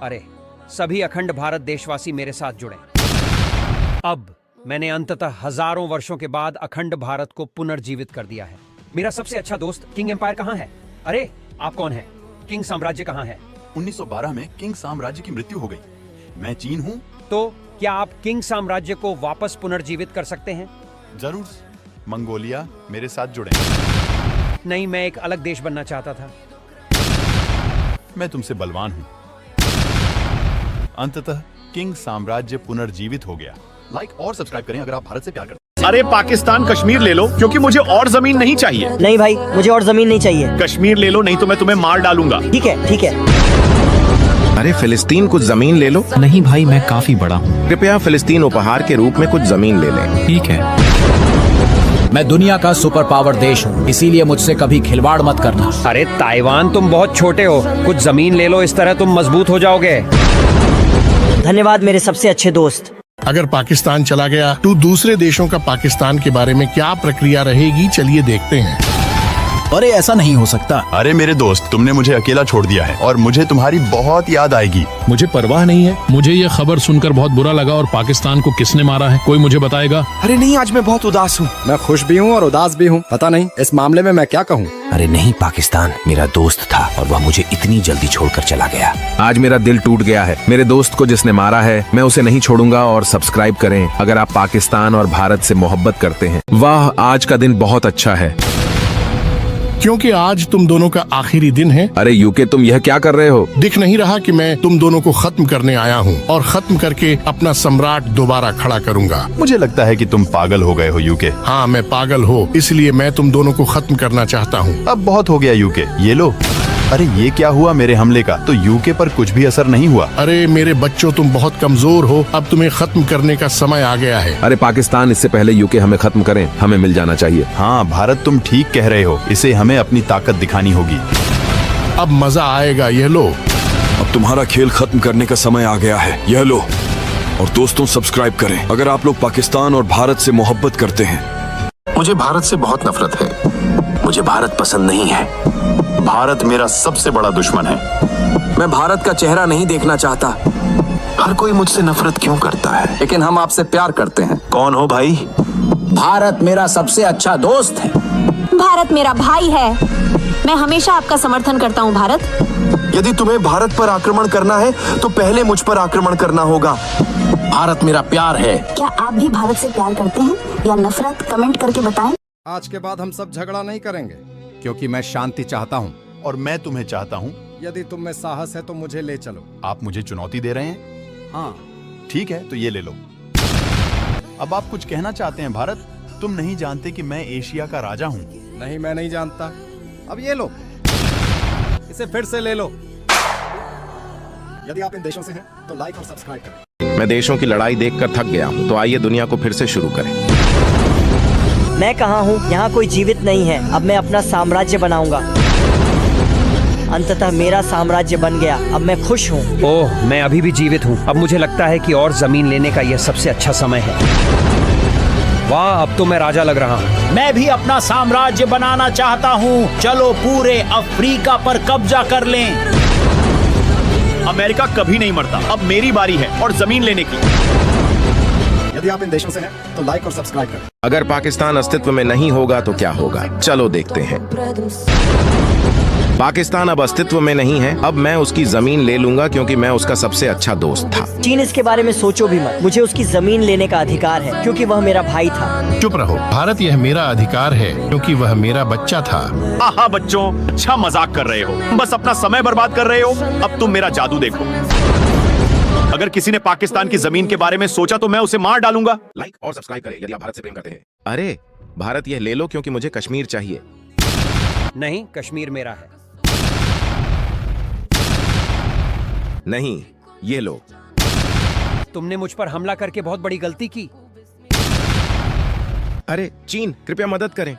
अरे सभी अखंड भारत देशवासी मेरे साथ जुड़ें। अब मैंने अंततः हजारों वर्षों के बाद अखंड भारत को पुनर्जीवित कर दिया है। मेरा सबसे अच्छा दोस्त किंग एम्पायर कहाँ है? अरे आप कौन है? किंग साम्राज्य कहाँ है? 1912 में किंग साम्राज्य की मृत्यु हो गई। मैं चीन हूँ। तो क्या आप किंग साम्राज्य को वापस पुनर्जीवित कर सकते हैं? जरूर। मंगोलिया मेरे साथ जुड़े। नहीं, मैं एक अलग देश बनना चाहता था। मैं तुमसे बलवान हूँ। अंततः किंग साम्राज्य पुनर्जीवित हो गया। लाइक और सब्सक्राइब करें अगर आप भारत से प्यार करते हैं। अरे पाकिस्तान, कश्मीर ले लो क्योंकि मुझे और जमीन नहीं चाहिए। नहीं भाई, मुझे और जमीन नहीं चाहिए। कश्मीर ले लो, नहीं तो मैं तुम्हें मार डालूंगा। ठीक है, ठीक है। अरे फिलिस्तीन, कुछ जमीन ले लो। नहीं भाई, मैं काफी बड़ा हूँ। कृपया फिलिस्तीन उपहार के रूप में कुछ जमीन ले लें। ठीक है। मैं दुनिया का सुपर पावर देश हूँ, इसीलिए मुझसे कभी खिलवाड़ मत करना। अरे ताइवान, तुम बहुत छोटे हो, कुछ जमीन ले लो, इस तरह तुम मजबूत हो जाओगे। धन्यवाद मेरे सबसे अच्छे दोस्त। अगर पाकिस्तान चला गया तो दूसरे देशों का पाकिस्तान के बारे में क्या प्रक्रिया रहेगी, चलिए देखते हैं। अरे ऐसा नहीं हो सकता। अरे मेरे दोस्त, तुमने मुझे अकेला छोड़ दिया है और मुझे तुम्हारी बहुत याद आएगी। मुझे परवाह नहीं है। मुझे ये खबर सुनकर बहुत बुरा लगा और पाकिस्तान को किसने मारा है कोई मुझे बताएगा? अरे नहीं, आज मैं बहुत उदास हूँ। मैं खुश भी हूँ और उदास भी हूँ। पता नहीं इस मामले में मैं क्या कहूँ। अरे नहीं, पाकिस्तान मेरा दोस्त था और वह मुझे इतनी जल्दी छोड़कर चला गया। आज मेरा दिल टूट गया है। मेरे दोस्त को जिसने मारा है मैं उसे नहीं छोड़ूंगा। और सब्सक्राइब करें अगर आप पाकिस्तान और भारत से मोहब्बत करते हैं। वाह, आज का दिन बहुत अच्छा है क्योंकि आज तुम दोनों का आखिरी दिन है। अरे यूके, तुम यह क्या कर रहे हो? दिख नहीं रहा कि मैं तुम दोनों को खत्म करने आया हूँ और खत्म करके अपना सम्राट दोबारा खड़ा करूँगा। मुझे लगता है कि तुम पागल हो गए हो यूके। हाँ, मैं पागल हूँ, इसलिए मैं तुम दोनों को खत्म करना चाहता हूँ। अब बहुत हो गया यूके, ये लो। अरे ये क्या हुआ मेरे हमले का? तो यूके पर कुछ भी असर नहीं हुआ। अरे मेरे बच्चों, तुम बहुत कमजोर हो, अब तुम्हें खत्म करने का समय आ गया है। अरे पाकिस्तान, इससे पहले यूके हमें खत्म करें, हमें मिल जाना चाहिए। हाँ भारत, तुम ठीक कह रहे हो, इसे हमें अपनी ताकत दिखानी होगी। अब मजा आएगा, यह लो। अब तुम्हारा खेल खत्म करने का समय आ गया है, यह लो। और दोस्तों, सब्सक्राइब करें अगर आप लोग पाकिस्तान और भारत से मोहब्बत करते हैं। मुझे भारत से बहुत नफरत है। मुझे भारत पसंद नहीं है। भारत मेरा सबसे बड़ा दुश्मन है। मैं भारत का चेहरा नहीं देखना चाहता। हर कोई मुझसे नफरत क्यों करता है? लेकिन हम आपसे प्यार करते हैं। कौन हो भाई? भारत मेरा सबसे अच्छा दोस्त है। भारत मेरा भाई है। मैं हमेशा आपका समर्थन करता हूँ भारत। यदि तुम्हें भारत पर आक्रमण करना है तो पहले मुझ पर आक्रमण करना होगा। भारत मेरा प्यार है। क्या आप भी भारत से प्यार करते हैं या नफरत? कमेंट करके बताएं। आज के बाद हम सब झगड़ा नहीं करेंगे क्योंकि मैं शांति चाहता हूँ और मैं तुम्हें चाहता हूँ। यदि तुम में साहस है तो मुझे ले चलो। आप मुझे चुनौती दे रहे हैं? हाँ ठीक है, तो ये ले लो। अब आप कुछ कहना चाहते हैं भारत? तुम नहीं जानते कि मैं एशिया का राजा हूँ। नहीं, मैं नहीं जानता। अब ये लो, इसे फिर से ले लो। यदि आप इन देशों से हैं तो लाइक और सब्सक्राइब करें। मैं देशों की लड़ाई देखकर थक गया हूँ, तो आइए दुनिया को फिर से शुरू करें। मैं कहाँ हूँ? यहाँ कोई जीवित नहीं है। अब मैं अपना साम्राज्य बनाऊंगा। अंततः मेरा साम्राज्य बन गया। अब मैं खुश हूँ। ओह, मैं अभी भी जीवित हूँ। अब मुझे लगता है कि और जमीन लेने का यह सबसे अच्छा समय है। वाह, अब तो मैं राजा लग रहा हूँ। मैं भी अपना साम्राज्य बनाना चाहता हूँ। चलो पूरे अफ्रीका पर कब्जा कर लें। अमेरिका कभी नहीं मरता। अब मेरी बारी है और जमीन लेने की। यदि आप इन देशों से हैं तो लाइक और सब्सक्राइब करें। अगर पाकिस्तान अस्तित्व में नहीं होगा तो क्या होगा, चलो देखते हैं। पाकिस्तान अब अस्तित्व में नहीं है। अब मैं उसकी जमीन ले लूंगा क्योंकि मैं उसका सबसे अच्छा दोस्त था। चीन, इसके बारे में सोचो भी मत। मुझे उसकी जमीन लेने का अधिकार है क्योंकि वह मेरा भाई था। चुप रहो भारत, यह मेरा अधिकार है क्योंकि वह मेरा बच्चा था। आहा बच्चों, अच्छा मजाक कर रहे हो, बस अपना समय बर्बाद कर रहे हो। अब तुम मेरा जादू देखो। अगर किसी ने पाकिस्तान की जमीन के बारे में सोचा तो मैं उसे मार डालूंगा। लाइक और सब्सक्राइब करें यदि आप भारत से प्रेम करते हैं। अरे भारत, यह ले लो क्योंकि मुझे कश्मीर चाहिए। नहीं, कश्मीर मेरा है। नहीं, ये लो। तुमने मुझ पर हमला करके बहुत बड़ी गलती की। अरे चीन, कृपया मदद करें।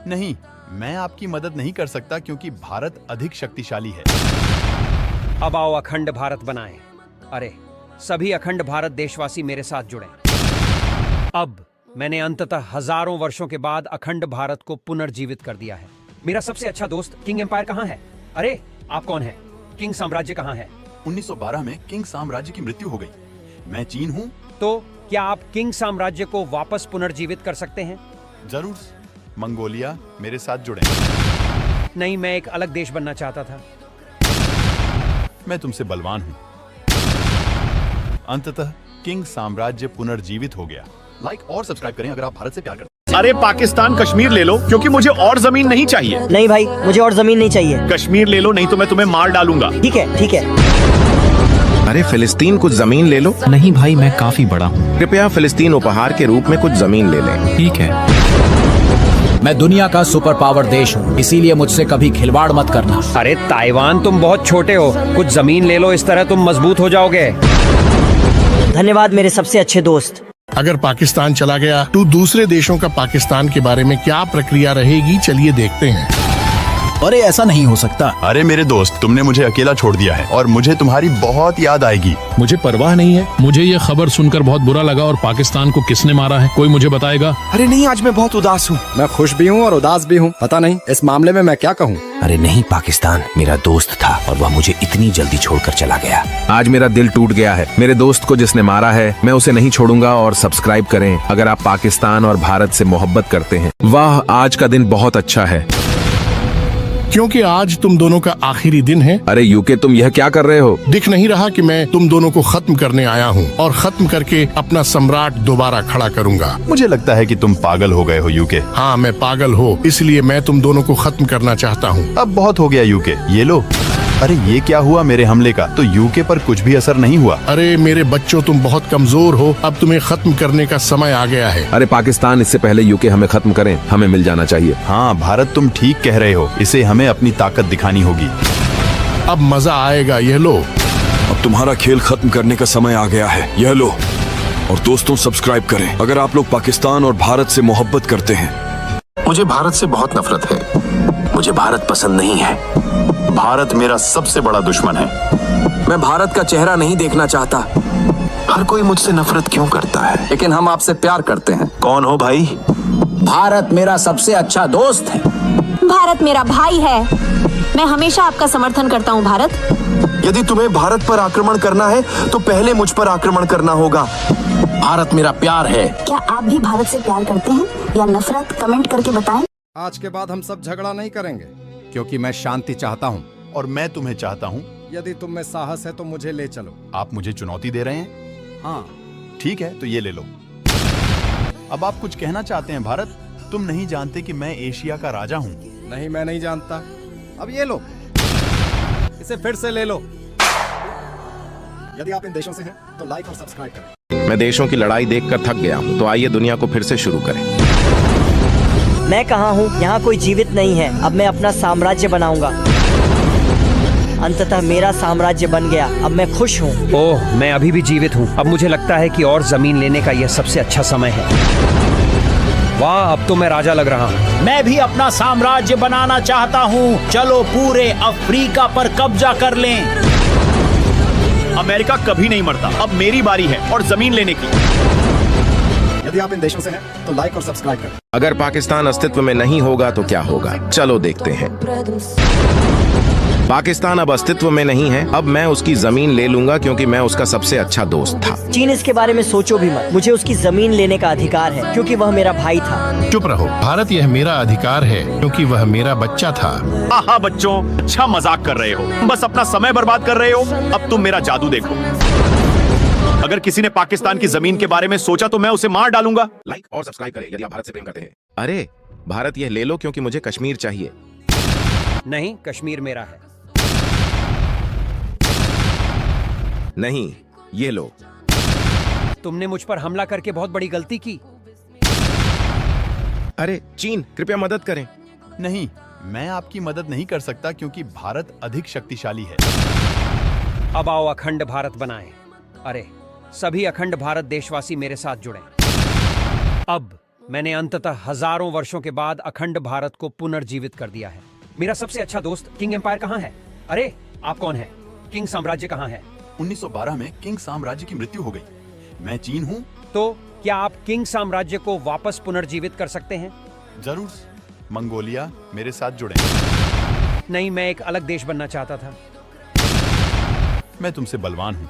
नहीं, मैं आपकी मदद नहीं कर सकता क्योंकि भारत अधिक शक्तिशाली है। अब आओ अखंड भारत बनाएं। अरे सभी अखंड भारत देशवासी मेरे साथ जुड़ें। अब मैंने अंततः हजारों वर्षों के बाद अखंड भारत को पुनर्जीवित कर दिया है। मेरा सबसे अच्छा दोस्त किंग एम्पायर कहाँ है? अरे आप कौन है? किंग साम्राज्य कहाँ है? 1912 में किंग साम्राज्य की मृत्यु हो गई। मैं चीन हूँ। तो क्या आप किंग साम्राज्य को वापस पुनर्जीवित कर सकते हैं? जरूर। मंगोलिया, मेरे साथ जुड़ें। नहीं, मैं एक अलग देश बनना चाहता था। मैं तुमसे बलवान हूँ। अंततः किंग साम्राज्य पुनर्जीवित हो गया। लाइक और सब्सक्राइब करें अगर आप भारत से प्यार करते हैं। अरे पाकिस्तान, कश्मीर ले लो क्योंकि मुझे और जमीन नहीं चाहिए। नहीं भाई, मुझे और जमीन नहीं चाहिए। कश्मीर ले लो, नहीं तो मैं तुम्हें मार डालूंगा। ठीक है, ठीक है। अरे फिलिस्तीन, कुछ जमीन ले लो। नहीं भाई, मैं काफी बड़ा हूँ। कृपया फिलिस्तीन उपहार के रूप में कुछ जमीन ले लें। ठीक है। मैं दुनिया का सुपर पावर देश हूँ, इसीलिए मुझसे कभी खिलवाड़ मत करना। अरे ताइवान, तुम बहुत छोटे हो, कुछ जमीन ले लो, इस तरह तुम मजबूत हो जाओगे। धन्यवाद मेरे सबसे अच्छे दोस्त। अगर पाकिस्तान चला गया तो दूसरे देशों का पाकिस्तान के बारे में क्या प्रक्रिया रहेगी, चलिए देखते हैं। अरे ऐसा नहीं हो सकता। अरे मेरे दोस्त, तुमने मुझे अकेला छोड़ दिया है और मुझे तुम्हारी बहुत याद आएगी। मुझे परवाह नहीं है। मुझे ये खबर सुनकर बहुत बुरा लगा और पाकिस्तान को किसने मारा है कोई मुझे बताएगा? अरे नहीं, आज मैं बहुत उदास हूँ। मैं खुश भी हूँ और उदास भी हूँ। पता नहीं इस मामले में मैं क्या कहूँ। अरे नहीं, पाकिस्तान मेरा दोस्त था और वह मुझे इतनी जल्दी छोड़कर चला गया। आज मेरा दिल टूट गया है। मेरे दोस्त को जिसने मारा है मैं उसे नहीं छोड़ूंगा। और सब्सक्राइब करें अगर आप पाकिस्तान और भारत से मोहब्बत करते हैं। वाह, आज का दिन बहुत अच्छा है क्योंकि आज तुम दोनों का आखिरी दिन है। अरे यूके, तुम यह क्या कर रहे हो? दिख नहीं रहा कि मैं तुम दोनों को खत्म करने आया हूँ और खत्म करके अपना सम्राट दोबारा खड़ा करूँगा। मुझे लगता है कि तुम पागल हो गए हो यूके। हाँ, मैं पागल हो, इसलिए मैं तुम दोनों को खत्म करना चाहता हूँ। अब बहुत हो गया यूके, ये लो। अरे ये क्या हुआ मेरे हमले का? तो यूके पर कुछ भी असर नहीं हुआ। अरे मेरे बच्चों, तुम बहुत कमजोर हो, अब तुम्हें खत्म करने का समय आ गया है। अरे पाकिस्तान, इससे पहले यूके हमें खत्म करें, हमें मिल जाना चाहिए। हाँ भारत, तुम ठीक कह रहे हो, इसे हमें अपनी ताकत दिखानी होगी। अब मजा आएगा, यह लो। अब तुम्हारा खेल खत्म करने का समय आ गया है, यह लो। और दोस्तों, सब्सक्राइब करें अगर आप लोग पाकिस्तान और भारत से मोहब्बत करते हैं। मुझे भारत से बहुत नफरत है। मुझे भारत पसंद नहीं है। भारत मेरा सबसे बड़ा दुश्मन है। मैं भारत का चेहरा नहीं देखना चाहता। हर कोई मुझसे नफरत क्यों करता है? लेकिन हम आपसे प्यार करते हैं। कौन हो भाई? भारत मेरा सबसे अच्छा दोस्त है। भारत मेरा भाई है। मैं हमेशा आपका समर्थन करता हूँ भारत। यदि तुम्हें भारत पर आक्रमण करना है तो पहले मुझ पर आक्रमण करना होगा। भारत मेरा प्यार है। क्या आप भी भारत से प्यार करते हैं या नफरत? कमेंट करके बताएं। आज के बाद हम सब झगड़ा नहीं करेंगे क्योंकि मैं शांति चाहता हूँ और मैं तुम्हें चाहता हूँ। यदि तुम में साहस है तो मुझे ले चलो। आप मुझे चुनौती दे रहे हैं? हाँ ठीक है, तो ये ले लो। अब आप कुछ कहना चाहते हैं भारत? तुम नहीं जानते कि मैं एशिया का राजा हूँ। नहीं, मैं नहीं जानता। अब ये लो, इसे फिर से ले लो। यदि आप इन देशों से हैं तो लाइक और सब्सक्राइब करें। मैं देशों की लड़ाई देखकर थक गया हूँ, तो आइए दुनिया को फिर से शुरू करें। मैं कहाँ हूँ? यहाँ कोई जीवित नहीं है। अब मैं अपना साम्राज्य बनाऊंगा। अंततः मेरा साम्राज्य बन गया। अब मैं खुश हूँ। ओह, मैं अभी भी जीवित हूँ। अब मुझे लगता है कि और जमीन लेने का यह सबसे अच्छा समय है। वाह, अब तो मैं राजा लग रहा हूँ। मैं भी अपना साम्राज्य बनाना चाहता हूँ। चलो पूरे अफ्रीका पर कब्जा कर लें। अमेरिका कभी नहीं मरता। अब मेरी बारी है और जमीन लेने की। यदि आप इन देशों से हैं तो लाइक और सब्सक्राइब करें। अगर पाकिस्तान अस्तित्व में नहीं होगा तो क्या होगा, चलो देखते हैं। पाकिस्तान अब अस्तित्व में नहीं है। अब मैं उसकी जमीन ले लूंगा क्योंकि मैं उसका सबसे अच्छा दोस्त था। चीन, इसके बारे में सोचो भी मत। मुझे उसकी जमीन लेने का अधिकार है क्योंकि वह मेरा भाई था। चुप रहो भारत, यह मेरा अधिकार है क्योंकि वह मेरा बच्चा था। हाँ बच्चों, अच्छा मजाक कर रहे हो, बस अपना समय बर्बाद कर रहे हो। अब तुम मेरा जादू देखो। अगर किसी ने पाकिस्तान की जमीन के बारे में सोचा तो मैं उसे मार डालूंगा। लाइक और सब्सक्राइब करें यदि आप भारत से प्रेम करते हैं। अरे भारत, यह ले लो क्योंकि मुझे कश्मीर चाहिए। नहीं, कश्मीर मेरा है। नहीं, ये लो। तुमने मुझ पर हमला करके बहुत बड़ी गलती की। अरे चीन, कृपया मदद करें। नहीं, मैं आपकी मदद नहीं कर सकता क्योंकि भारत अधिक शक्तिशाली है। अब आओ अखंड भारत बनाएं। अरे सभी अखंड भारत देशवासी मेरे साथ जुड़ें। अब मैंने अंततः हजारों वर्षों के बाद अखंड भारत को पुनर्जीवित कर दिया है। मेरा सबसे अच्छा दोस्त किंग एम्पायर कहाँ है? अरे आप कौन है? किंग साम्राज्य कहाँ है? 1912 में किंग साम्राज्य की मृत्यु हो गई। मैं चीन हूँ। तो क्या आप किंग साम्राज्य को वापस पुनर्जीवित कर सकते हैं? जरूर। मंगोलिया मेरे साथ जुड़े। नहीं, मैं एक अलग देश बनना चाहता था। मैं तुमसे बलवान हूँ।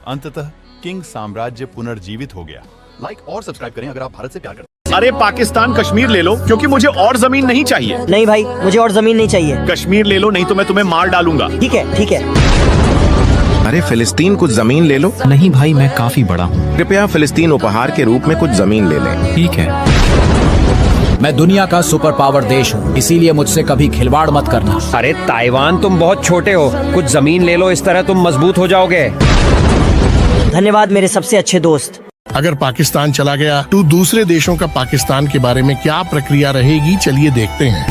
अंततः किंग साम्राज्य पुनर्जीवित हो गया। लाइक और सब्सक्राइब करें अगर आप भारत से प्यार करते हैं। अरे पाकिस्तान, कश्मीर ले लो क्योंकि मुझे और जमीन नहीं चाहिए। नहीं भाई, मुझे और जमीन नहीं चाहिए। कश्मीर ले लो, नहीं तो मैं तुम्हें मार डालूंगा। ठीक है, ठीक है। अरे फिलिस्तीन, कुछ जमीन ले लो। नहीं भाई, मैं काफी बड़ा हूँ। कृपया फिलिस्तीन उपहार के रूप में कुछ जमीन ले लें। ठीक है। मैं दुनिया का सुपर पावर देश हूँ, इसीलिए मुझसे कभी खिलवाड़ मत करना। अरे ताइवान, तुम बहुत छोटे हो, कुछ जमीन ले लो, इस तरह तुम मजबूत हो जाओगे। धन्यवाद मेरे सबसे अच्छे दोस्त। अगर पाकिस्तान चला गया तो दूसरे देशों का पाकिस्तान के बारे में क्या प्रक्रिया रहेगी, चलिए देखते हैं।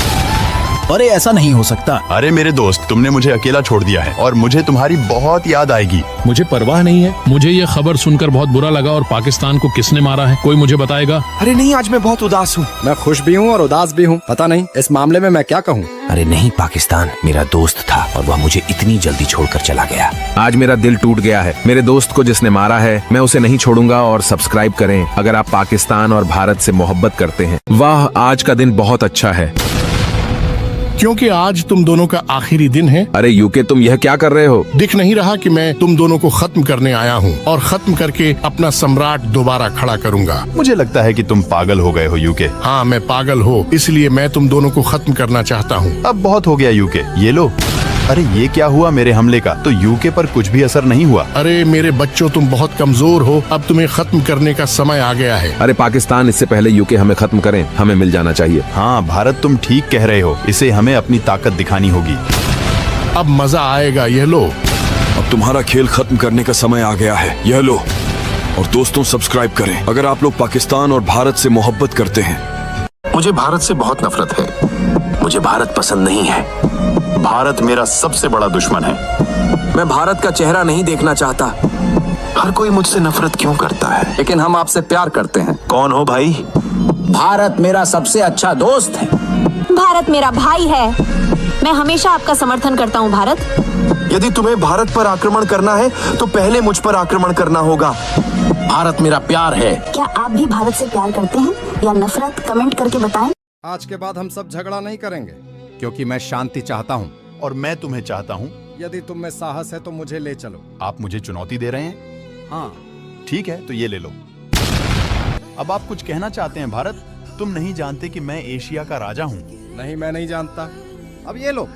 अरे ऐसा नहीं हो सकता। अरे मेरे दोस्त, तुमने मुझे अकेला छोड़ दिया है और मुझे तुम्हारी बहुत याद आएगी। मुझे परवाह नहीं है। मुझे ये खबर सुनकर बहुत बुरा लगा और पाकिस्तान को किसने मारा है कोई मुझे बताएगा? अरे नहीं, आज मैं बहुत उदास हूँ। मैं खुश भी हूँ और उदास भी हूँ। पता नहीं इस मामले में मैं क्या कहूँ। अरे नहीं, पाकिस्तान मेरा दोस्त था और वह मुझे इतनी जल्दी छोड़कर चला गया। आज मेरा दिल टूट गया है। मेरे दोस्त को जिसने मारा है मैं उसे नहीं छोड़ूंगा। और सब्सक्राइब करें अगर आप पाकिस्तान और भारत से मोहब्बत करते हैं। वाह, आज का दिन बहुत अच्छा है क्योंकि आज तुम दोनों का आखिरी दिन है। अरे यूके, तुम यह क्या कर रहे हो? दिख नहीं रहा कि मैं तुम दोनों को खत्म करने आया हूँ और खत्म करके अपना सम्राट दोबारा खड़ा करूँगा। मुझे लगता है कि तुम पागल हो गए हो यूके। हाँ, मैं पागल हो, इसलिए मैं तुम दोनों को खत्म करना चाहता हूँ। अब बहुत हो गया यूके, ये लो। अरे ये क्या हुआ मेरे हमले का? तो यूके पर कुछ भी असर नहीं हुआ। अरे मेरे बच्चों, तुम बहुत कमजोर हो, अब तुम्हें खत्म करने का समय आ गया है। अरे पाकिस्तान, इससे पहले यूके हमें खत्म करें, हमें मिल जाना चाहिए। हाँ भारत, तुम ठीक कह रहे हो, इसे हमें अपनी ताकत दिखानी होगी। अब मजा आएगा, ये लो। अब तुम्हारा खेल खत्म करने का समय आ गया है, यह लो। और दोस्तों, सब्सक्राइब करें अगर आप लोग पाकिस्तान और भारत से मोहब्बत करते हैं। मुझे भारत से बहुत नफरत है। मुझे भारत पसंद नहीं है। भारत मेरा सबसे बड़ा दुश्मन है। मैं भारत का चेहरा नहीं देखना चाहता। हर कोई मुझसे नफरत क्यों करता है? लेकिन हम आपसे प्यार करते हैं। कौन हो भाई? भारत मेरा सबसे अच्छा दोस्त है। भारत मेरा भाई है। मैं हमेशा आपका समर्थन करता हूँ भारत। यदि तुम्हें भारत पर आक्रमण करना है तो पहले मुझ पर आक्रमण करना होगा। भारत मेरा प्यार है। क्या आप भी भारत से प्यार करते हैं या नफरत? कमेंट करके बताएं। आज के बाद हम सब झगड़ा नहीं करेंगे क्योंकि मैं शांति चाहता हूँ और मैं तुम्हें चाहता हूँ। यदि तुम में साहस है तो मुझे ले चलो। आप मुझे चुनौती दे रहे हैं? हाँ ठीक है, तो ये ले लो। अब आप कुछ कहना चाहते हैं भारत? तुम नहीं जानते कि मैं एशिया का राजा हूँ। नहीं, मैं नहीं जानता। अब ये लो,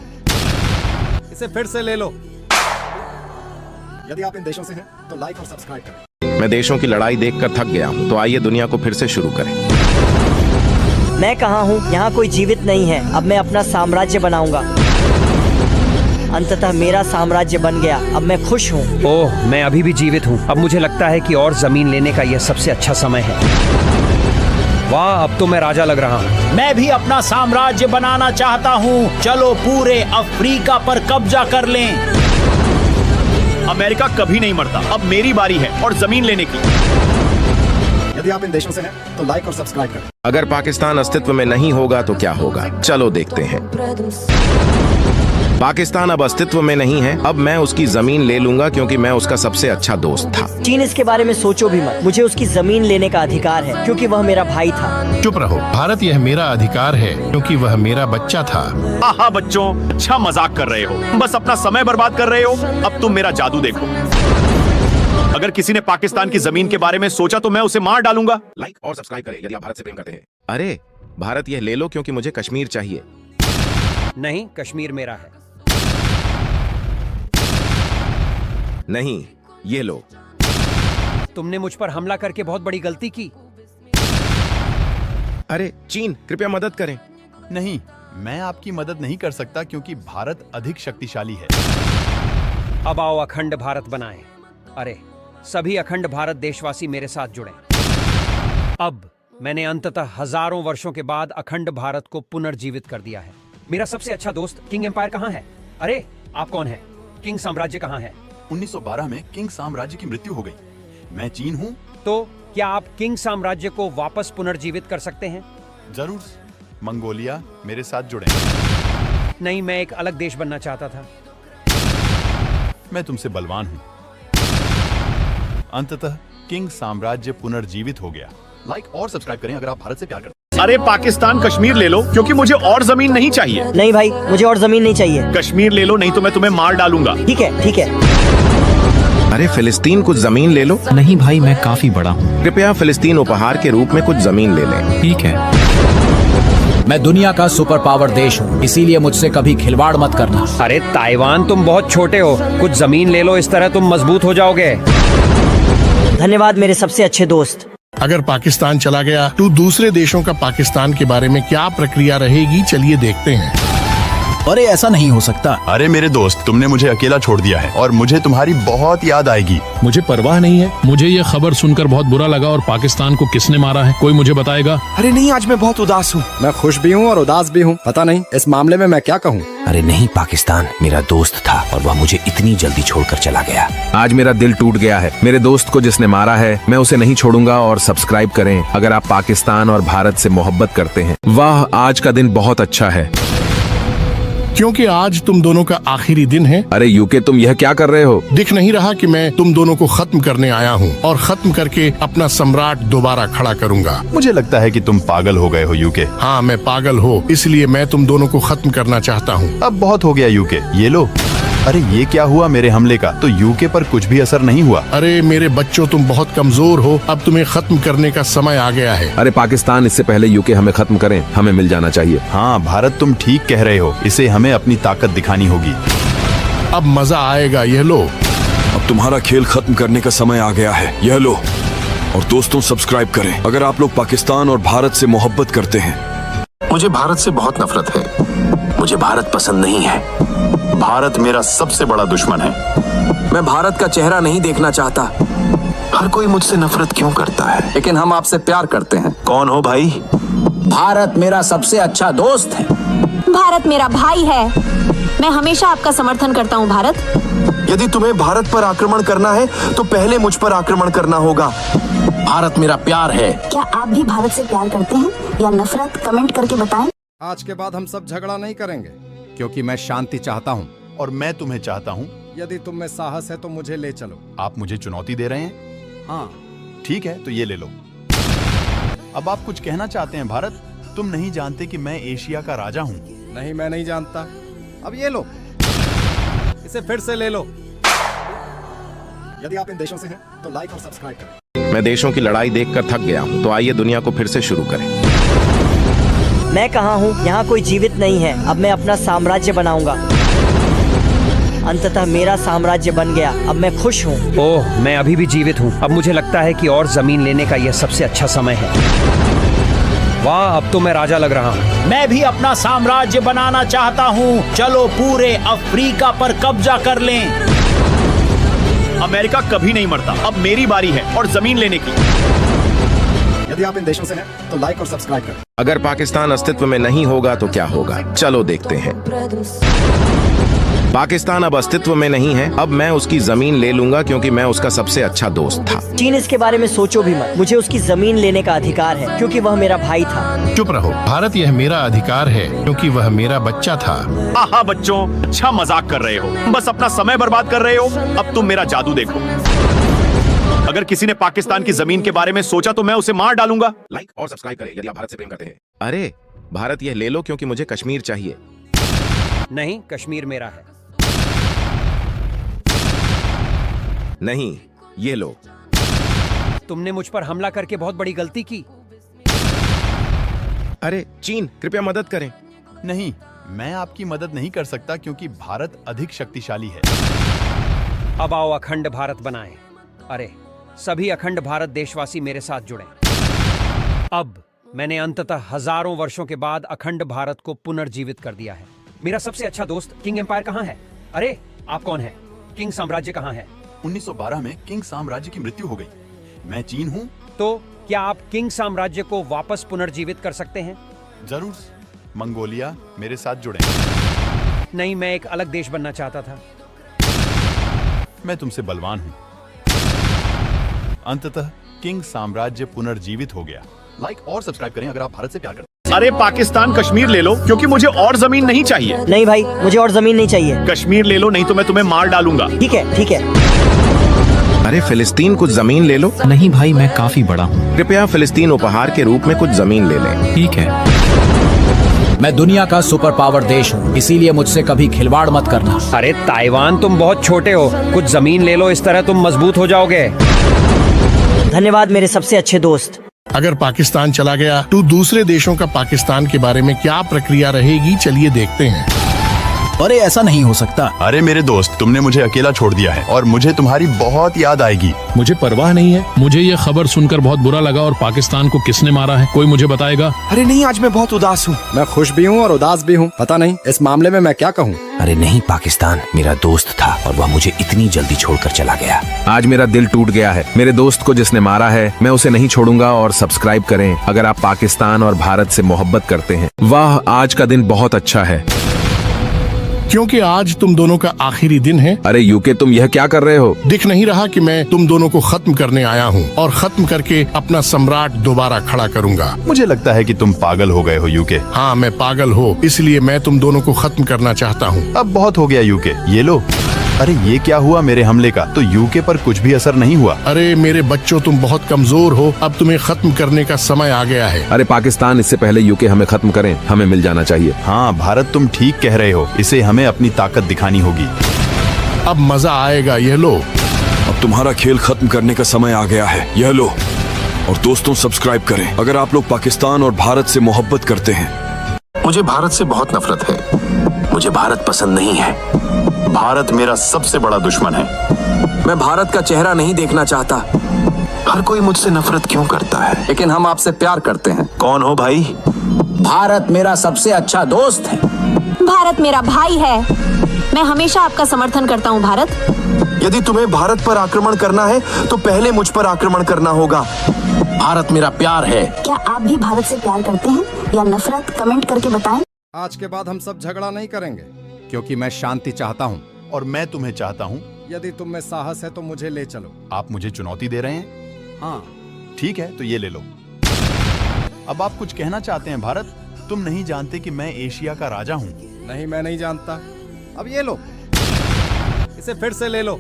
इसे फिर से ले लो। यदि आप इन देशों से हैं तो लाइक और सब्सक्राइब करें। मैं देशों की लड़ाई देखकर थक गया हूँ, तो आइए दुनिया को फिर से शुरू करें। मैं कहाँ हूँ? यहाँ कोई जीवित नहीं है। अब मैं अपना साम्राज्य बनाऊंगा। अंततः मेरा साम्राज्य बन गया। अब मैं खुश हूँ। ओह, मैं अभी भी जीवित हूँ। अब मुझे लगता है कि और जमीन लेने का यह सबसे अच्छा समय है। वाह, अब तो मैं राजा लग रहा हूँ। मैं भी अपना साम्राज्य बनाना चाहता हूँ। चलो पूरे अफ्रीका पर कब्जा कर लें। अमेरिका कभी नहीं मरता। अब मेरी बारी है और जमीन लेने की। यदि आप इन देशों से हैं तो लाइक और सब्सक्राइब करें। अगर पाकिस्तान अस्तित्व में नहीं होगा तो क्या होगा? चलो देखते हैं। पाकिस्तान अब अस्तित्व में नहीं है। अब मैं उसकी जमीन ले लूंगा क्योंकि मैं उसका सबसे अच्छा दोस्त था। चीन, इसके बारे में सोचो भी मत। मुझे उसकी जमीन लेने का अधिकार है क्योंकि वह मेरा भाई था। चुप रहो भारत, यह मेरा अधिकार है क्योंकि वह मेरा बच्चा था। आहा बच्चों, अच्छा मजाक कर रहे हो, बस अपना समय बर्बाद कर रहे हो। अब तुम मेरा जादू देखो। अगर किसी ने पाकिस्तान की जमीन के बारे में सोचा तो मैं उसे मार डालूंगा। लाइक और सब्सक्राइब करें यदि आप भारत से प्रेम करते हैं। अरे भारत, यह ले लो क्योंकि मुझे कश्मीर चाहिए। नहीं, कश्मीर मेरा है। नहीं, ये लो। तुमने मुझ पर हमला करके बहुत बड़ी गलती की। अरे चीन, कृपया मदद करें। नहीं, मैं आपकी मदद नहीं कर सकता क्योंकि भारत अधिक शक्तिशाली है। अब आओ अखंड भारत बनाएं। अरे सभी अखंड भारत देशवासी मेरे साथ जुड़ें। अब मैंने अंततः हजारों वर्षों के बाद अखंड भारत को पुनर्जीवित कर दिया है। मेरा सबसे अच्छा दोस्त किंग एम्पायर कहाँ है? अरे आप कौन है? किंग साम्राज्य कहाँ है? 1912 में किंग साम्राज्य की मृत्यु हो गई। मैं चीन हूँ। तो क्या आप किंग साम्राज्य को वापस पुनर्जीवित कर सकते हैं? जरूर। मंगोलिया मेरे साथ जुड़े। नहीं, मैं एक अलग देश बनना चाहता था। मैं तुमसे बलवान हूँ। अंततः किंग साम्राज्य पुनर्जीवित हो गया। लाइक और सब्सक्राइब करें अगर आप भारत से प्यार करते हैं। अरे पाकिस्तान, कश्मीर ले लो क्योंकि मुझे और जमीन नहीं चाहिए। नहीं भाई, मुझे और जमीन नहीं चाहिए। कश्मीर ले लो, नहीं तो मैं तुम्हें मार डालूंगा। ठीक है, ठीक है। अरे फिलिस्तीन, कुछ जमीन ले लो। नहीं भाई, मैं काफी बड़ा हूँ। कृपया फिलिस्तीन उपहार के रूप में कुछ जमीन ले लें। ठीक है। मैं दुनिया का सुपर पावर देश हूँ, इसीलिए मुझसे कभी खिलवाड़ मत करना। अरे ताइवान, तुम बहुत छोटे हो, कुछ जमीन ले लो, इस तरह तुम मजबूत हो जाओगे। धन्यवाद मेरे सबसे अच्छे दोस्त। अगर पाकिस्तान चला गया तो दूसरे देशों का पाकिस्तान के बारे में क्या प्रक्रिया रहेगी, चलिए देखते हैं। अरे ऐसा नहीं हो सकता। अरे मेरे दोस्त, तुमने मुझे अकेला छोड़ दिया है और मुझे तुम्हारी बहुत याद आएगी। मुझे परवाह नहीं है। मुझे ये खबर सुनकर बहुत बुरा लगा और पाकिस्तान को किसने मारा है कोई मुझे बताएगा? अरे नहीं, आज मैं बहुत उदास हूँ। मैं खुश भी हूँ और उदास भी हूँ। पता नहीं इस मामले में मैं क्या कहूँ। अरे नहीं, पाकिस्तान मेरा दोस्त था और वह मुझे इतनी जल्दी छोड़कर चला गया। आज मेरा दिल टूट गया है। मेरे दोस्त को जिसने मारा है, मैं उसे नहीं छोड़ूंगा। और सब्सक्राइब करें अगर आप पाकिस्तान और भारत से मोहब्बत करते हैं। वाह, आज का दिन बहुत अच्छा है क्योंकि आज तुम दोनों का आखिरी दिन है। अरे यूके, तुम यह क्या कर रहे हो? दिख नहीं रहा कि मैं तुम दोनों को खत्म करने आया हूँ और खत्म करके अपना सम्राट दोबारा खड़ा करूँगा। मुझे लगता है कि तुम पागल हो गए हो यूके। हाँ, मैं पागल हूँ, इसलिए मैं तुम दोनों को खत्म करना चाहता हूँ। अब बहुत हो गया यूके, ये लो। अरे ये क्या हुआ मेरे हमले का? तो यूके पर कुछ भी असर नहीं हुआ। अरे मेरे बच्चों, तुम बहुत कमजोर हो, अब तुम्हें खत्म करने का समय आ गया है। अरे पाकिस्तान, इससे पहले यूके हमें खत्म करें, हमें मिल जाना चाहिए। हाँ भारत, तुम ठीक कह रहे हो, इसे हमें अपनी ताकत दिखानी होगी। अब मजा आएगा, यह लो। अब तुम्हारा खेल खत्म करने का समय आ गया है, यह लो। और दोस्तों, सब्सक्राइब करें अगर आप लोग पाकिस्तान और भारत से मोहब्बत करते हैं। मुझे भारत से बहुत नफरत है। मुझे भारत पसंद नहीं है। भारत मेरा सबसे बड़ा दुश्मन है। मैं भारत का चेहरा नहीं देखना चाहता। हर कोई मुझसे नफरत क्यों करता है? लेकिन हम आपसे प्यार करते हैं। कौन हो भाई? भारत मेरा सबसे अच्छा दोस्त है। भारत मेरा भाई है। मैं हमेशा आपका समर्थन करता हूँ भारत। यदि तुम्हें भारत पर आक्रमण करना है तो पहले मुझ पर आक्रमण करना होगा। भारत मेरा प्यार है। क्या आप भी भारत से प्यार करते हैं या नफरत? कमेंट करके बताएं। आज के बाद हम सब झगड़ा नहीं करेंगे क्योंकि मैं शांति चाहता हूँ और मैं तुम्हें चाहता हूँ। यदि तुम में साहस है तो मुझे ले चलो। आप मुझे चुनौती दे रहे हैं? हाँ ठीक है, तो ये ले लो। अब आप कुछ कहना चाहते हैं भारत? तुम नहीं जानते कि मैं एशिया का राजा हूँ। नहीं, मैं नहीं जानता। अब ये लो, इसे फिर से ले लो। यदि आप इन देशों से हैं तो लाइक और सब्सक्राइब करें। मैं देशों की लड़ाई देखकर थक गया हूँ, तो आइए दुनिया को फिर से शुरू करें। मैं कहाँ हूँ? यहाँ कोई जीवित नहीं है। अब मैं अपना साम्राज्य बनाऊंगा। अंततः मेरा साम्राज्य बन गया। अब मैं खुश हूँ। ओह, मैं अभी भी जीवित हूँ। अब मुझे लगता है कि और जमीन लेने का यह सबसे अच्छा समय है। वाह, अब तो मैं राजा लग रहा हूँ। मैं भी अपना साम्राज्य बनाना चाहता हूँ। चलो पूरे अफ्रीका पर कब्जा कर लें। अमेरिका कभी नहीं मरता। अब मेरी बारी है और जमीन लेने की। यदि आप इन देशों से हैं तो लाइक और सब्सक्राइब करें। अगर पाकिस्तान अस्तित्व में नहीं होगा तो क्या होगा? चलो देखते हैं। पाकिस्तान अब अस्तित्व में नहीं है। अब मैं उसकी जमीन ले लूंगा क्योंकि मैं उसका सबसे अच्छा दोस्त था। चीन, इसके बारे में सोचो भी मत। मुझे उसकी जमीन लेने का अधिकार है क्योंकि वह मेरा भाई था। चुप रहो भारत, यह मेरा अधिकार है क्योंकि वह मेरा बच्चा था। आहा बच्चों, अच्छा मजाक कर रहे हो, बस अपना समय बर्बाद कर रहे हो। अब तुम मेरा जादू देखो। अगर किसी ने पाकिस्तान की जमीन के बारे में सोचा तो मैं उसे मार डालूंगा। लाइक और सब्सक्राइब करें यदि आप भारत से प्रेम करते हैं। अरे भारत, यह ले लो क्योंकि मुझे कश्मीर चाहिए। नहीं, कश्मीर मेरा है। नहीं, ये लो। तुमने मुझ पर हमला करके बहुत बड़ी गलती की। अरे चीन, कृपया मदद करें। नहीं, मैं आपकी मदद नहीं कर सकता क्योंकि भारत अधिक शक्तिशाली है। अब आओ अखंड भारत बनाएं। अरे सभी अखंड भारत देशवासी मेरे साथ जुड़ें। अब मैंने अंततः हजारों वर्षों के बाद अखंड भारत को पुनर्जीवित कर दिया है। मेरा सबसे अच्छा दोस्त किंग एम्पायर कहाँ है? अरे आप कौन है? किंग साम्राज्य कहाँ है? 1912 में किंग साम्राज्य की मृत्यु हो गई। मैं चीन हूँ। तो क्या आप किंग साम्राज्य को वापस पुनर्जीवित कर सकते हैं? जरूर। मंगोलिया, मेरे साथ जुड़ें। नहीं, मैं एक अलग देश बनना चाहता था। मैं तुमसे बलवान हूँ। अंततः किंग साम्राज्य पुनर्जीवित हो गया। लाइक और सब्सक्राइब करें अगर आप भारत से प्यार करते हैं। अरे पाकिस्तान, कश्मीर ले लो क्योंकि मुझे और जमीन नहीं चाहिए। नहीं भाई, मुझे और जमीन नहीं चाहिए। कश्मीर ले लो, नहीं तो मैं तुम्हें मार डालूंगा। ठीक है, ठीक है। अरे फिलिस्तीन, कुछ जमीन ले लो। नहीं भाई, मैं काफी बड़ा हूँ। कृपया फिलिस्तीन उपहार के रूप में कुछ जमीन ले लें। ठीक है। मैं दुनिया का सुपर पावर देश हूँ, इसीलिए मुझसे कभी खिलवाड़ मत करना। अरे ताइवान, तुम बहुत छोटे हो, कुछ जमीन ले लो, इस तरह तुम मजबूत हो जाओगे। धन्यवाद मेरे सबसे अच्छे दोस्त। अगर पाकिस्तान चला गया तो दूसरे देशों का पाकिस्तान के बारे में क्या प्रक्रिया रहेगी, चलिए देखते हैं। अरे ऐसा नहीं हो सकता। अरे मेरे दोस्त, तुमने मुझे अकेला छोड़ दिया है और मुझे तुम्हारी बहुत याद आएगी। मुझे परवाह नहीं है। मुझे ये खबर सुनकर बहुत बुरा लगा। और पाकिस्तान को किसने मारा है, कोई मुझे बताएगा? अरे नहीं, आज मैं बहुत उदास हूँ। मैं खुश भी हूँ और उदास भी हूँ। पता नहीं इस मामले में मैं क्या कहूँ। अरे नहीं, पाकिस्तान मेरा दोस्त था और वह मुझे इतनी जल्दी छोड़कर चला गया। आज मेरा दिल टूट गया है। मेरे दोस्त को जिसने मारा है, मैं उसे नहीं छोड़ूंगा। और सब्सक्राइब करें अगर आप पाकिस्तान और भारत से मोहब्बत करते हैं। वाह, आज का दिन बहुत अच्छा है क्योंकि आज तुम दोनों का आखिरी दिन है। अरे यूके, तुम यह क्या कर रहे हो? दिख नहीं रहा कि मैं तुम दोनों को खत्म करने आया हूँ और खत्म करके अपना सम्राट दोबारा खड़ा करूँगा। मुझे लगता है कि तुम पागल हो गए हो यूके। हाँ, मैं पागल हो, इसलिए मैं तुम दोनों को खत्म करना चाहता हूँ। अब बहुत हो गया यूके, ये लो। अरे ये क्या हुआ मेरे हमले का? तो यूके पर कुछ भी असर नहीं हुआ। अरे मेरे बच्चों, तुम बहुत कमजोर हो। अब तुम्हें खत्म करने का समय आ गया है। अरे पाकिस्तान, इससे पहले यूके हमें खत्म करें, हमें मिल जाना चाहिए। हाँ भारत, तुम ठीक कह रहे हो। इसे हमें अपनी ताकत दिखानी होगी। अब मजा आएगा, ये लो। अब तुम्हारा खेल खत्म करने का समय आ गया है, यह लो। और दोस्तों, सब्सक्राइब करें अगर आप लोग पाकिस्तान और भारत से मोहब्बत करते हैं। मुझे भारत से बहुत नफरत है। मुझे भारत पसंद नहीं है। भारत मेरा सबसे बड़ा दुश्मन है। मैं भारत का चेहरा नहीं देखना चाहता। हर कोई मुझसे नफरत क्यों करता है? लेकिन हम आपसे प्यार करते हैं। कौन हो भाई? भारत मेरा सबसे अच्छा दोस्त है। भारत मेरा भाई है। मैं हमेशा आपका समर्थन करता हूँ भारत। यदि तुम्हें भारत पर आक्रमण करना है तो पहले मुझ पर आक्रमण करना होगा। भारत मेरा प्यार है। क्या आप भी भारत से प्यार करते हैं या नफरत? कमेंट करके बताएं। आज के बाद हम सब झगड़ा नहीं करेंगे क्योंकि मैं शांति चाहता हूँ और मैं तुम्हें चाहता हूँ। यदि तुम में साहस है तो मुझे ले चलो। आप मुझे चुनौती दे रहे हैं? हाँ ठीक है, तो ये ले लो। अब आप कुछ कहना चाहते हैं भारत? तुम नहीं जानते कि मैं एशिया का राजा हूँ। नहीं, मैं नहीं जानता। अब ये लो, इसे फिर से ले लो।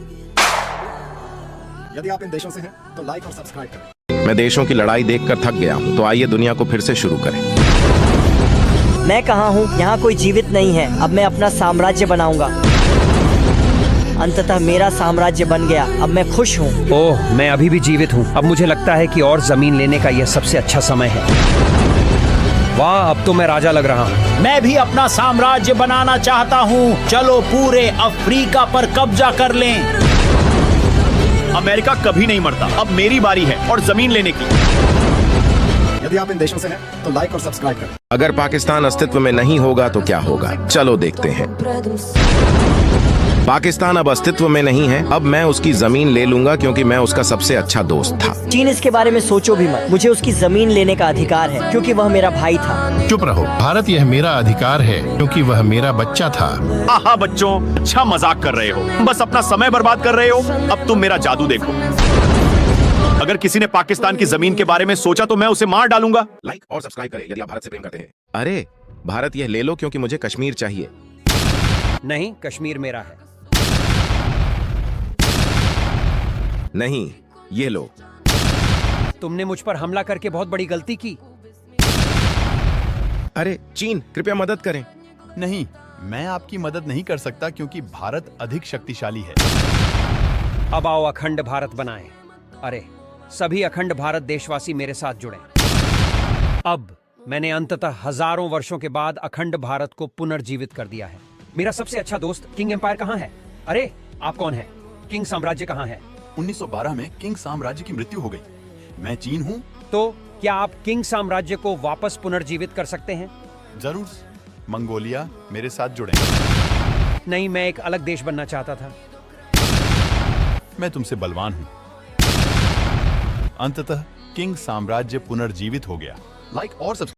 यदि आप इन देशों से हैं तो लाइक और सब्सक्राइब करें। मैं देशों की लड़ाई देखकर थक गया हूँ, तो आइए दुनिया को फिर से शुरू करें। मैं कहाँ हूँ? यहाँ कोई जीवित नहीं है। अब मैं अपना साम्राज्य बनाऊंगा। अंततः मेरा साम्राज्य बन गया। अब मैं खुश हूँ। ओह, मैं अभी भी जीवित हूँ। अब मुझे लगता है कि और जमीन लेने का यह सबसे अच्छा समय है। वाह, अब तो मैं राजा लग रहा हूँ। मैं भी अपना साम्राज्य बनाना चाहता हूँ। चलो पूरे अफ्रीका पर कब्जा कर लें। अमेरिका कभी नहीं मरता। अब मेरी बारी है और जमीन लेने की। यदि आप इन देशों से हैं तो लाइक और सब्सक्राइब करें। अगर पाकिस्तान अस्तित्व में नहीं होगा तो क्या होगा, चलो देखते हैं। पाकिस्तान अब अस्तित्व में नहीं है। अब मैं उसकी जमीन ले लूंगा क्योंकि मैं उसका सबसे अच्छा दोस्त था। चीन, इसके बारे में सोचो भी मत। मुझे उसकी जमीन लेने का अधिकार है क्योंकि वह मेरा भाई था। चुप रहो भारत, यह मेरा अधिकार है क्योंकि वह मेरा बच्चा था। हाँ बच्चों, अच्छा मजाक कर रहे हो। बस अपना समय बर्बाद कर रहे हो। अब तुम मेरा जादू देखो। अगर किसी ने पाकिस्तान की जमीन के बारे में सोचा तो मैं उसे मार डालूंगा। लाइक और सब्सक्राइब करें यदि आप भारत से प्रेम करते हैं। अरे भारत, यह ले लो क्योंकि मुझे कश्मीर चाहिए। नहीं, कश्मीर मेरा है। नहीं, ये लो। तुमने मुझ पर हमला करके बहुत बड़ी गलती की। अरे चीन, कृपया मदद करें। नहीं, मैं आपकी मदद नहीं कर सकता क्योंकि भारत अधिक शक्तिशाली है। अब आओ अखंड भारत बनाएं। अरे सभी अखंड भारत देशवासी मेरे साथ जुड़ें। अब मैंने अंततः हजारों वर्षों के बाद अखंड भारत को पुनर्जीवित कर दिया है। मेरा सबसे अच्छा दोस्त किंग एम्पायर कहाँ है? अरे आप कौन है? किंग साम्राज्य कहाँ है? 1912 में किंग साम्राज्य की मृत्यु हो गई। मैं चीन हूँ। तो क्या आप किंग साम्राज्य को वापस पुनर्जीवित कर सकते हैं? जरूर। मंगोलिया मेरे साथ जुड़े। नहीं, मैं एक अलग देश बनना चाहता था। मैं तुमसे बलवान हूँ। अंततः किंग साम्राज्य पुनर्जीवित हो गया। लाइक और सब्सक्राइब